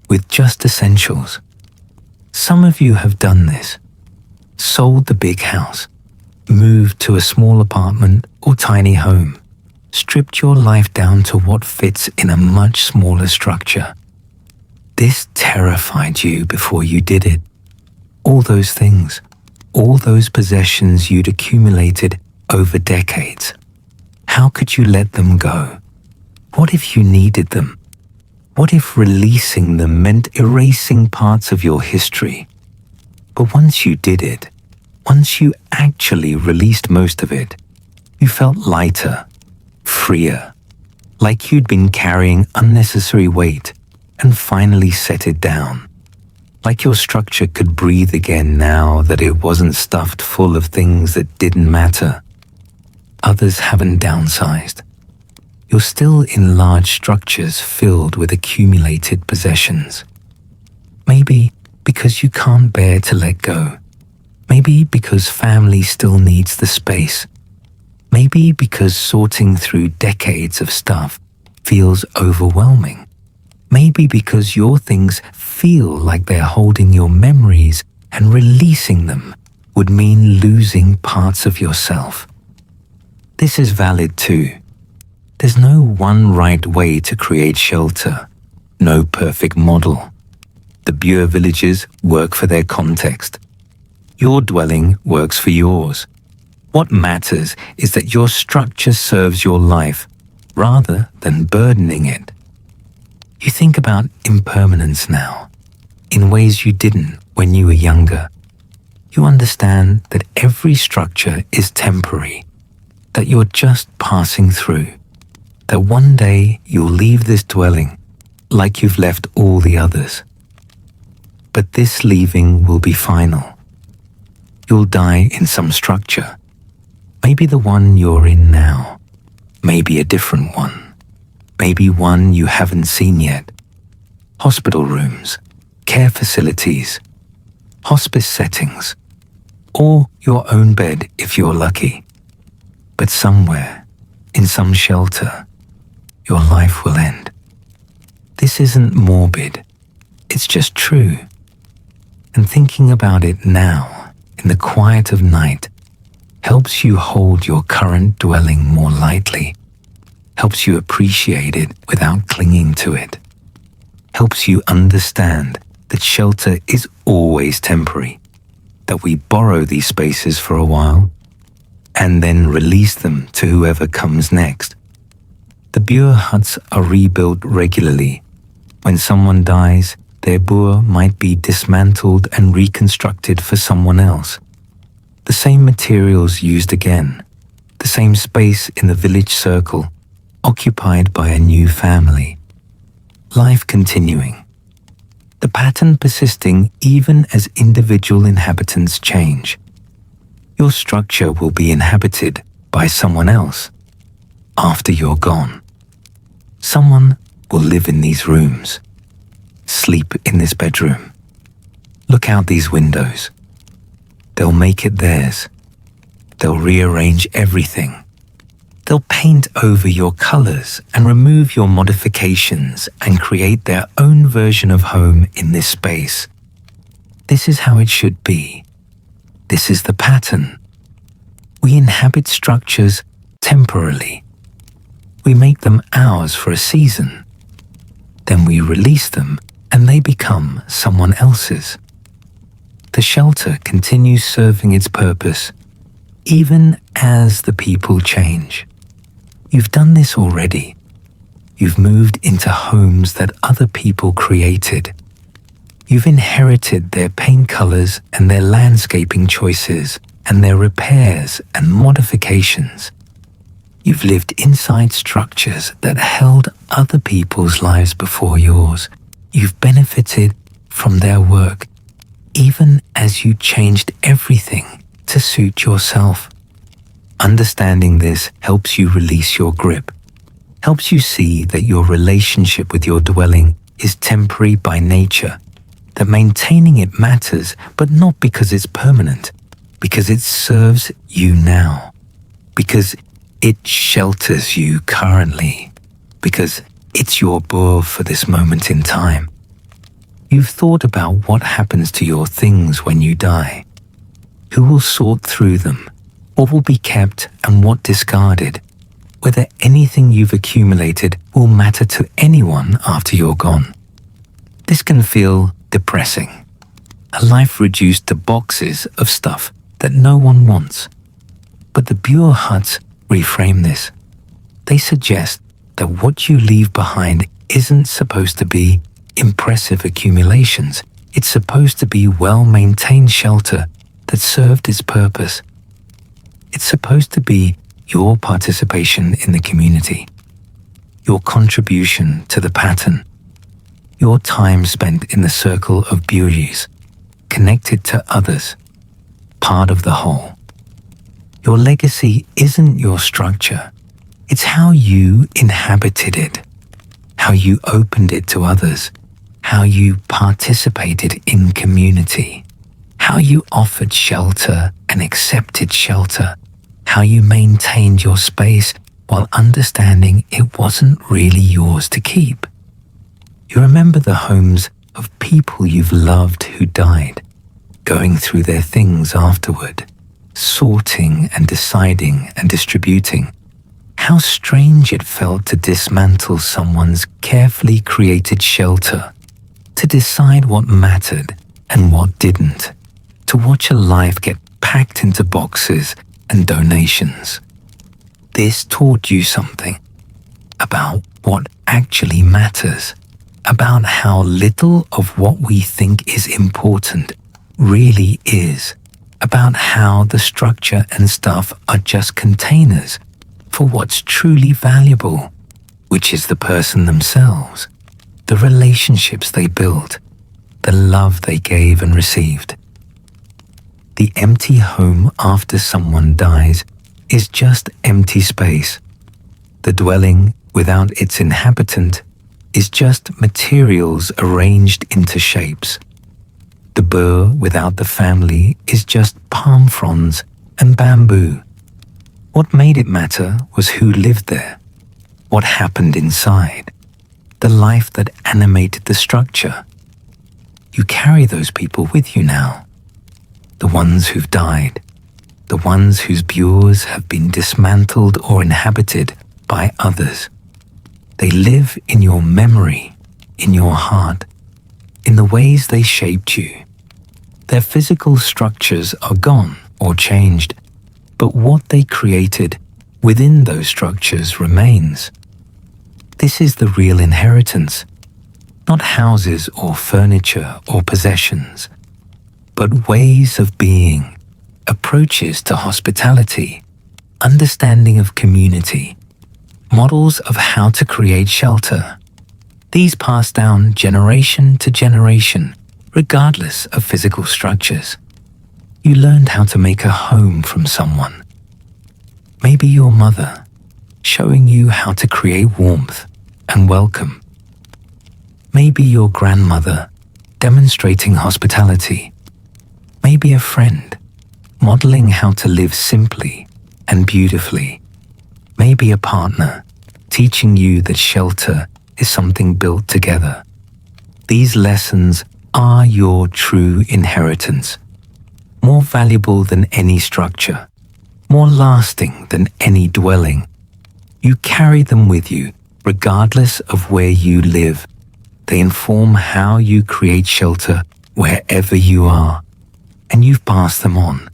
with just essentials. Some of you have done this. Sold the big house, moved to a small apartment or tiny home, stripped your life down to what fits in a much smaller structure. This terrified you before you did it. All those things, all those possessions you'd accumulated over decades. How could you let them go? What if you needed them? What if releasing them meant erasing parts of your history? But once you did it, once you actually released most of it, you felt lighter, freer, like you'd been carrying unnecessary weight and finally set it down. Like your structure could breathe again now that it wasn't stuffed full of things that didn't matter. Others haven't downsized. You're still in large structures filled with accumulated possessions. Maybe because you can't bear to let go. Maybe because family still needs the space. Maybe because sorting through decades of stuff feels overwhelming. Maybe because your things feel like they're holding your memories and releasing them would mean losing parts of yourself. This is valid too. There's no one right way to create shelter, no perfect model. The Bure villages work for their context. Your dwelling works for yours. What matters is that your structure serves your life rather than burdening it. You think about impermanence now, in ways you didn't when you were younger. You understand that every structure is temporary, that you're just passing through, that one day you'll leave this dwelling like you've left all the others. But this leaving will be final. You'll die in some structure, maybe the one you're in now, maybe a different one, maybe one you haven't seen yet. Hospital rooms, care facilities, hospice settings, or your own bed if you're lucky. But somewhere, in some shelter, your life will end. This isn't morbid, it's just true. And thinking about it now, in the quiet of night, helps you hold your current dwelling more lightly, helps you appreciate it without clinging to it, helps you understand that shelter is always temporary, that we borrow these spaces for a while, and then release them to whoever comes next. The Bure huts are rebuilt regularly. When someone dies, their bure might be dismantled and reconstructed for someone else. The same materials used again, the same space in the village circle, occupied by a new family. Life continuing. The pattern persisting even as individual inhabitants change. Your structure will be inhabited by someone else after you're gone. Someone will live in these rooms, sleep in this bedroom, look out these windows. They'll make it theirs. They'll rearrange everything. They'll paint over your colors and remove your modifications and create their own version of home in this space. This is how it should be. This is the pattern. We inhabit structures temporarily. We make them ours for a season. Then we release them and they become someone else's. The shelter continues serving its purpose, even as the people change. You've done this already. You've moved into homes that other people created. You've inherited their paint colors and their landscaping choices and their repairs and modifications. You've lived inside structures that held other people's lives before yours. You've benefited from their work, even as you changed everything to suit yourself. Understanding this helps you release your grip, helps you see that your relationship with your dwelling is temporary by nature, that maintaining it matters, but not because it's permanent, because it serves you now, because it shelters you currently, because it's your bure for this moment in time. You've thought about what happens to your things when you die. Who will sort through them? What will be kept and what discarded? Whether anything you've accumulated will matter to anyone after you're gone. This can feel depressing. A life reduced to boxes of stuff that no one wants. But the Bure Huts reframe this. They suggest that what you leave behind isn't supposed to be impressive accumulations. It's supposed to be well-maintained shelter that served its purpose. It's supposed to be your participation in the community, your contribution to the pattern, your time spent in the circle of bureaus, connected to others, part of the whole. Your legacy isn't your structure. It's how you inhabited it, how you opened it to others, how you participated in community, how you offered shelter and accepted shelter, how you maintained your space while understanding it wasn't really yours to keep. You remember the homes of people you've loved who died, going through their things afterward, sorting and deciding and distributing. How strange it felt to dismantle someone's carefully created shelter, to decide what mattered and what didn't, to watch a life get packed into boxes and donations. This taught you something about what actually matters, about how little of what we think is important really is, about how the structure and stuff are just containers for what's truly valuable, which is the person themselves, the relationships they built, the love they gave and received. The empty home after someone dies is just empty space. The dwelling without its inhabitant is just materials arranged into shapes. The bure without the family is just palm fronds and bamboo. What made it matter was who lived there, what happened inside, the life that animated the structure. You carry those people with you now. The ones who've died, the ones whose bures have been dismantled or inhabited by others. They live in your memory, in your heart, in the ways they shaped you. Their physical structures are gone or changed, but what they created within those structures remains. This is the real inheritance, not houses or furniture or possessions, but ways of being, approaches to hospitality, understanding of community, models of how to create shelter. These pass down generation to generation, regardless of physical structures. You learned how to make a home from someone. Maybe your mother, showing you how to create warmth and welcome. Maybe your grandmother, demonstrating hospitality. Maybe a friend, modeling how to live simply and beautifully. Maybe a partner, teaching you that shelter is something built together. These lessons are your true inheritance, more valuable than any structure, more lasting than any dwelling. You carry them with you, regardless of where you live. They inform how you create shelter wherever you are, and you've passed them on,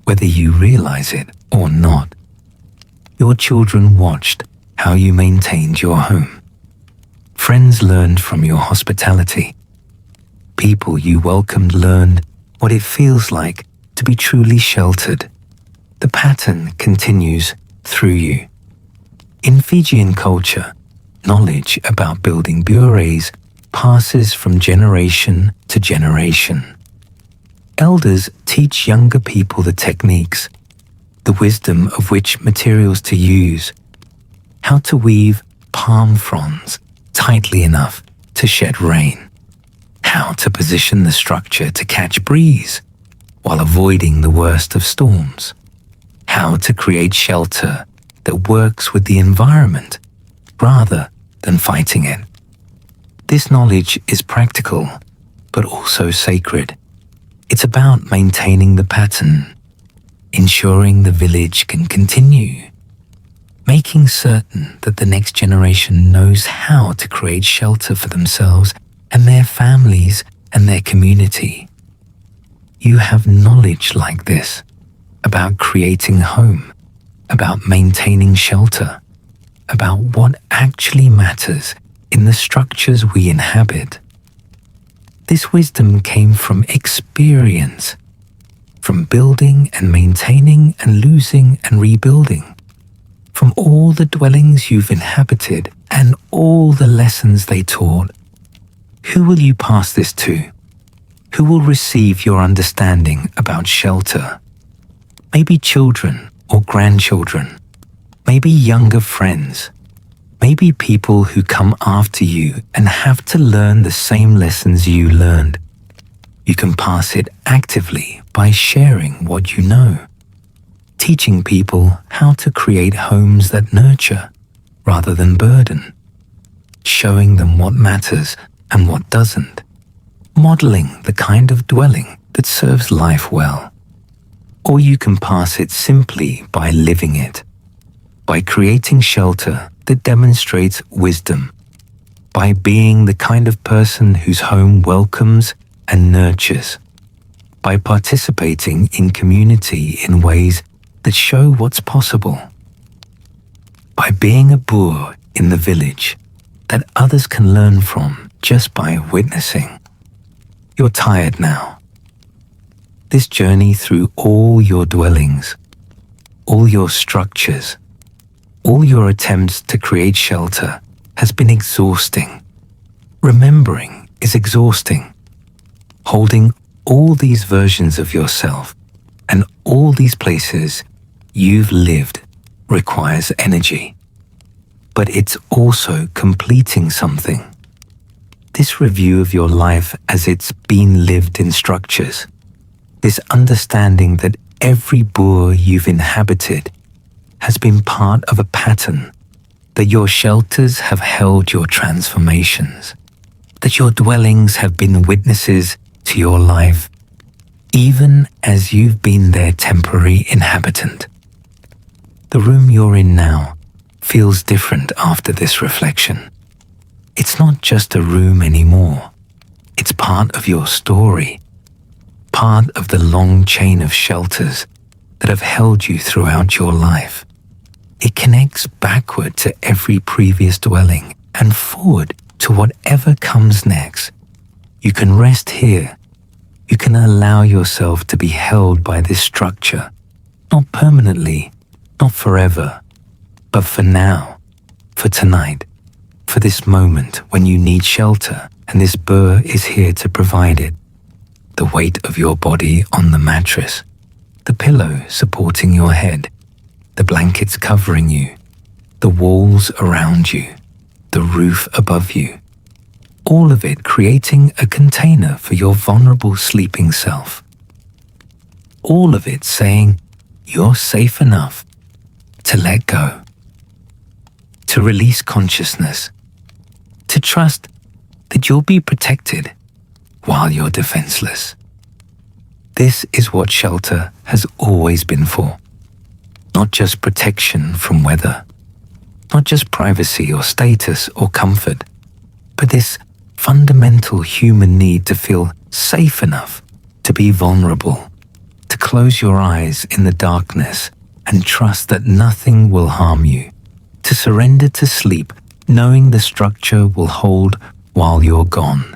whether you realize it or not. Your children watched how you maintained your home. Friends learned from your hospitality. People you welcomed learned what it feels like to be truly sheltered. The pattern continues through you. In Fijian culture, knowledge about building bures passes from generation to generation. Elders teach younger people the techniques, the wisdom of which materials to use, how to weave palm fronds tightly enough to shed rain, how to position the structure to catch breeze while avoiding the worst of storms, how to create shelter that works with the environment rather than fighting it. This knowledge is practical, but also sacred. It's about maintaining the pattern, ensuring the village can continue, making certain that the next generation knows how to create shelter for themselves and their families and their community. You have knowledge like this about creating home, about maintaining shelter, about what actually matters in the structures we inhabit. This wisdom came from experience, from building and maintaining and losing and rebuilding, from all the dwellings you've inhabited and all the lessons they taught. Who will you pass this to? Who will receive your understanding about shelter? Maybe children or grandchildren, maybe younger friends, maybe people who come after you and have to learn the same lessons you learned. You can pass it actively by sharing what you know, teaching people how to create homes that nurture rather than burden, showing them what matters and what doesn't, modeling the kind of dwelling that serves life well. Or you can pass it simply by living it, by creating shelter that demonstrates wisdom, by being the kind of person whose home welcomes and nurtures, by participating in community in ways that show what's possible, by being a Bure in the village that others can learn from just by witnessing. You're tired now. This journey through all your dwellings, all your structures, all your attempts to create shelter has been exhausting. Remembering is exhausting. Holding all these versions of yourself and all these places you've lived requires energy. But it's also completing something. This review of your life as it's been lived in structures, this understanding that every Bure you've inhabited has been part of a pattern, that your shelters have held your transformations, that your dwellings have been witnesses to your life, even as you've been their temporary inhabitant. The room you're in now feels different after this reflection. It's not just a room anymore. It's part of your story, part of the long chain of shelters that have held you throughout your life. It connects backward to every previous dwelling and forward to whatever comes next. You can rest here. You can allow yourself to be held by this structure, not permanently, not forever, but for now, for tonight, for this moment when you need shelter and this Bure is here to provide it. The weight of your body on the mattress, the pillow supporting your head, the blankets covering you, the walls around you, the roof above you, all of it creating a container for your vulnerable sleeping self. All of it saying you're safe enough to let go, to release consciousness, to trust that you'll be protected while you're defenseless. This is what shelter has always been for. Not just protection from weather, not just privacy or status or comfort, but this fundamental human need to feel safe enough to be vulnerable, to close your eyes in the darkness and trust that nothing will harm you, to surrender to sleep knowing the structure will hold while you're gone.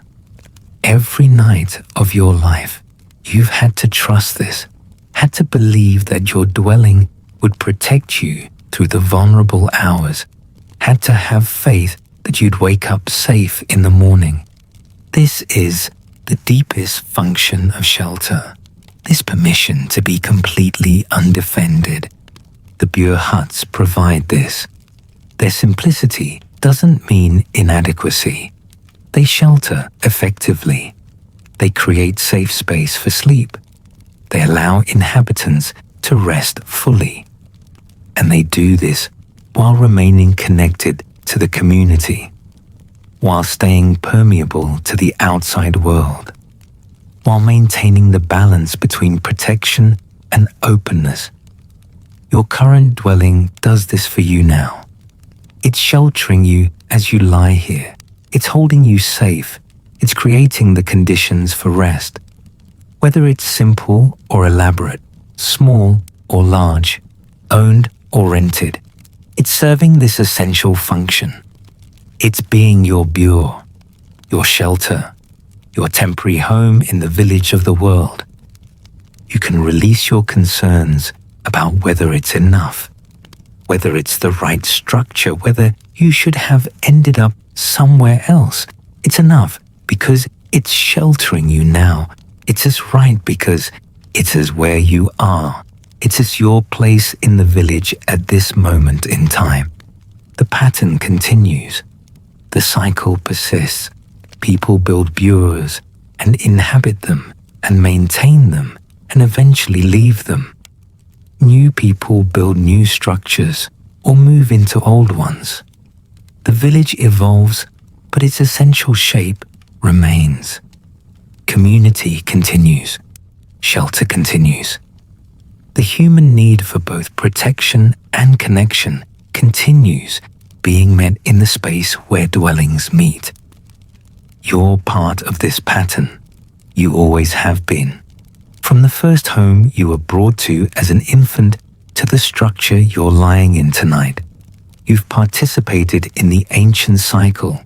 Every night of your life, you've had to trust this, had to believe that your dwelling would protect you through the vulnerable hours, had to have faith that you'd wake up safe in the morning. This is the deepest function of shelter, this permission to be completely undefended. The Bure huts provide this. Their simplicity doesn't mean inadequacy. They shelter effectively. They create safe space for sleep. They allow inhabitants to rest fully. And they do this while remaining connected to the community, while staying permeable to the outside world, while maintaining the balance between protection and openness. Your current dwelling does this for you now. It's sheltering you as you lie here. It's holding you safe. It's creating the conditions for rest. Whether it's simple or elaborate, small or large, owned or rented, it's serving this essential function. It's being your bure, your shelter, your temporary home in the village of the world. You can release your concerns about whether it's enough, whether it's the right structure, whether you should have ended up somewhere else. It's enough because it's sheltering you now. It's as right because it's as where you are. It's as your place in the village at this moment in time. The pattern continues. The cycle persists. People build bures and inhabit them and maintain them and eventually leave them. New people build new structures or move into old ones. The village evolves, but its essential shape remains. Community continues. Shelter continues. The human need for both protection and connection continues being met in the space where dwellings meet. You're part of this pattern. You always have been. From the first home you were brought to as an infant to the structure you're lying in tonight, you've participated in the ancient cycle.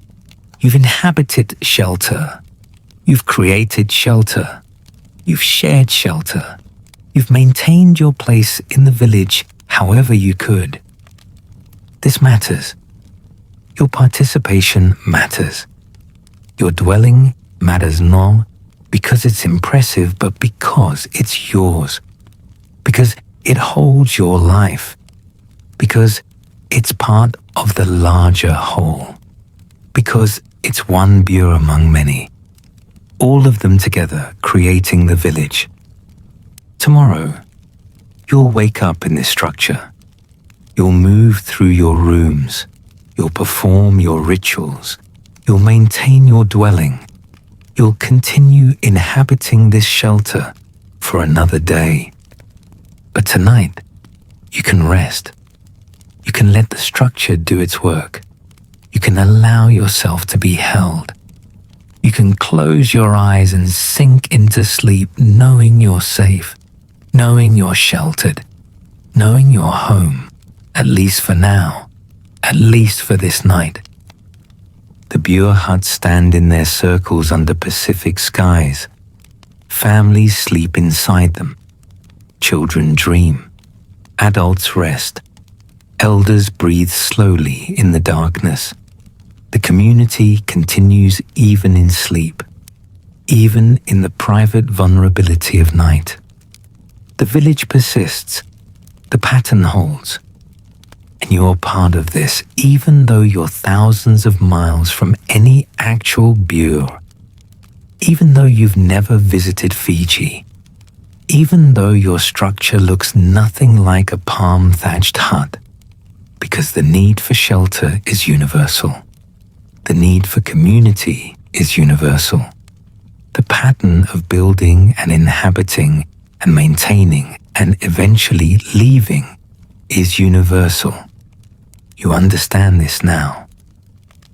You've inhabited shelter. You've created shelter. You've shared shelter. You've maintained your place in the village however you could. This matters. Your participation matters. Your dwelling matters not because it's impressive, but because it's yours. Because it holds your life. Because it's part of the larger whole. Because it's one bure among many. All of them together creating the village. Tomorrow, you'll wake up in this structure. You'll move through your rooms. You'll perform your rituals. You'll maintain your dwelling. You'll continue inhabiting this shelter for another day. But tonight, you can rest. You can let the structure do its work. You can allow yourself to be held. You can close your eyes and sink into sleep knowing you're safe, knowing you're sheltered, knowing you're home, at least for now, at least for this night. The Bure huts stand in their circles under Pacific skies. Families sleep inside them. Children dream. Adults rest. Elders breathe slowly in the darkness. The community continues even in sleep, even in the private vulnerability of night. The village persists. The pattern holds. And you're part of this, even though you're thousands of miles from any actual bure. Even though you've never visited Fiji. Even though your structure looks nothing like a palm-thatched hut. Because the need for shelter is universal. The need for community is universal. The pattern of building and inhabiting and maintaining and eventually leaving is universal. You understand this now.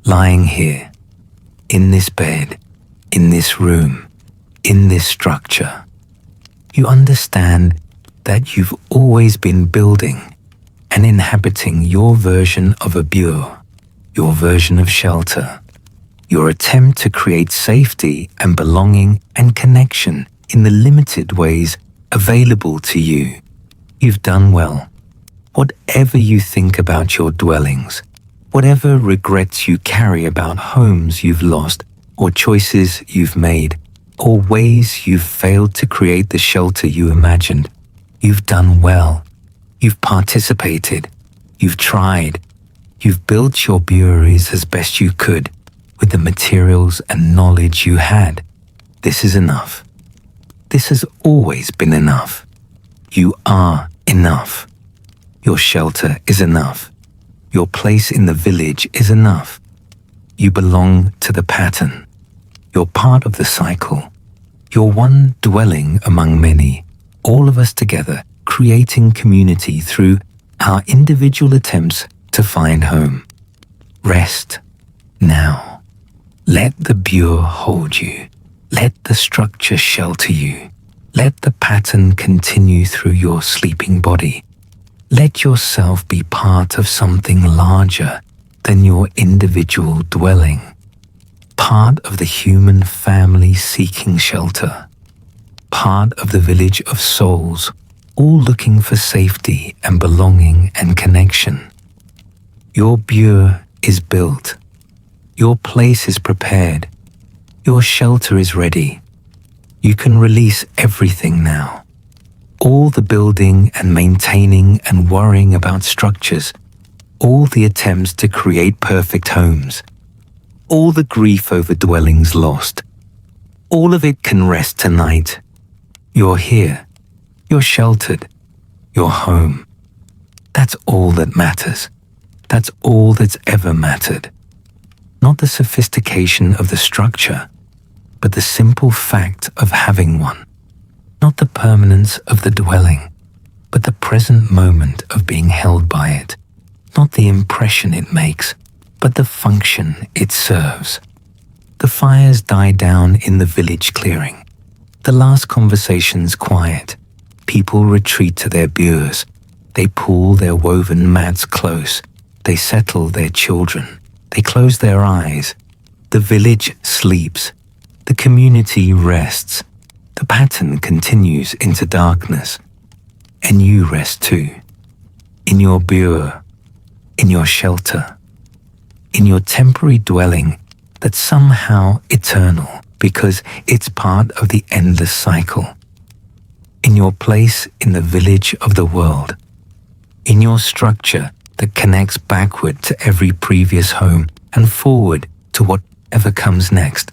Lying here, in this bed, in this room, in this structure, you understand that you've always been building and inhabiting your version of a bure. your version of shelter, your attempt to create safety and belonging and connection in the limited ways available to you. You've done well. Whatever you think about your dwellings, whatever regrets you carry about homes you've lost, or choices you've made, or ways you've failed to create the shelter you imagined, you've done well. You've participated. You've tried. You've built your bureaus as best you could with the materials and knowledge you had. This is enough. This has always been enough. You are enough. Your shelter is enough. Your place in the village is enough. You belong to the pattern. You're part of the cycle. You're one dwelling among many, all of us together, creating community through our individual attempts to find home. Rest now. Let the bure hold you. Let the structure shelter you. Let the pattern continue through your sleeping body. Let yourself be part of something larger than your individual dwelling. Part of the human family seeking shelter. Part of the village of souls, all looking for safety and belonging and connection. Your bure is built. Your place is prepared. Your shelter is ready. You can release everything now. All the building and maintaining and worrying about structures, all the attempts to create perfect homes, all the grief over dwellings lost, all of it can rest tonight. You're here. You're sheltered. You're home. That's all that matters. That's all that's ever mattered. Not the sophistication of the structure, but the simple fact of having one. Not the permanence of the dwelling, but the present moment of being held by it. Not the impression it makes, but the function it serves. The fires die down in the village clearing. The last conversations quiet. People retreat to their bures. They pull their woven mats close. They settle their children. They close their eyes. The village sleeps. The community rests. The pattern continues into darkness. And you rest too. In your bure. In your shelter. In your temporary dwelling that's somehow eternal because it's part of the endless cycle. In your place in the village of the world. In your structure that connects backward to every previous home and forward to whatever comes next.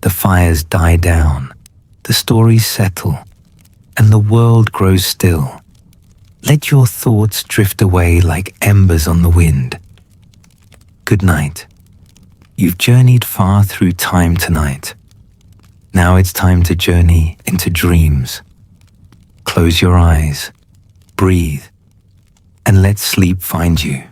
The fires die down, the stories settle, and the world grows still. Let your thoughts drift away like embers on the wind. Good night. You've journeyed far through time tonight. Now it's time to journey into dreams. Close your eyes, breathe, and let sleep find you.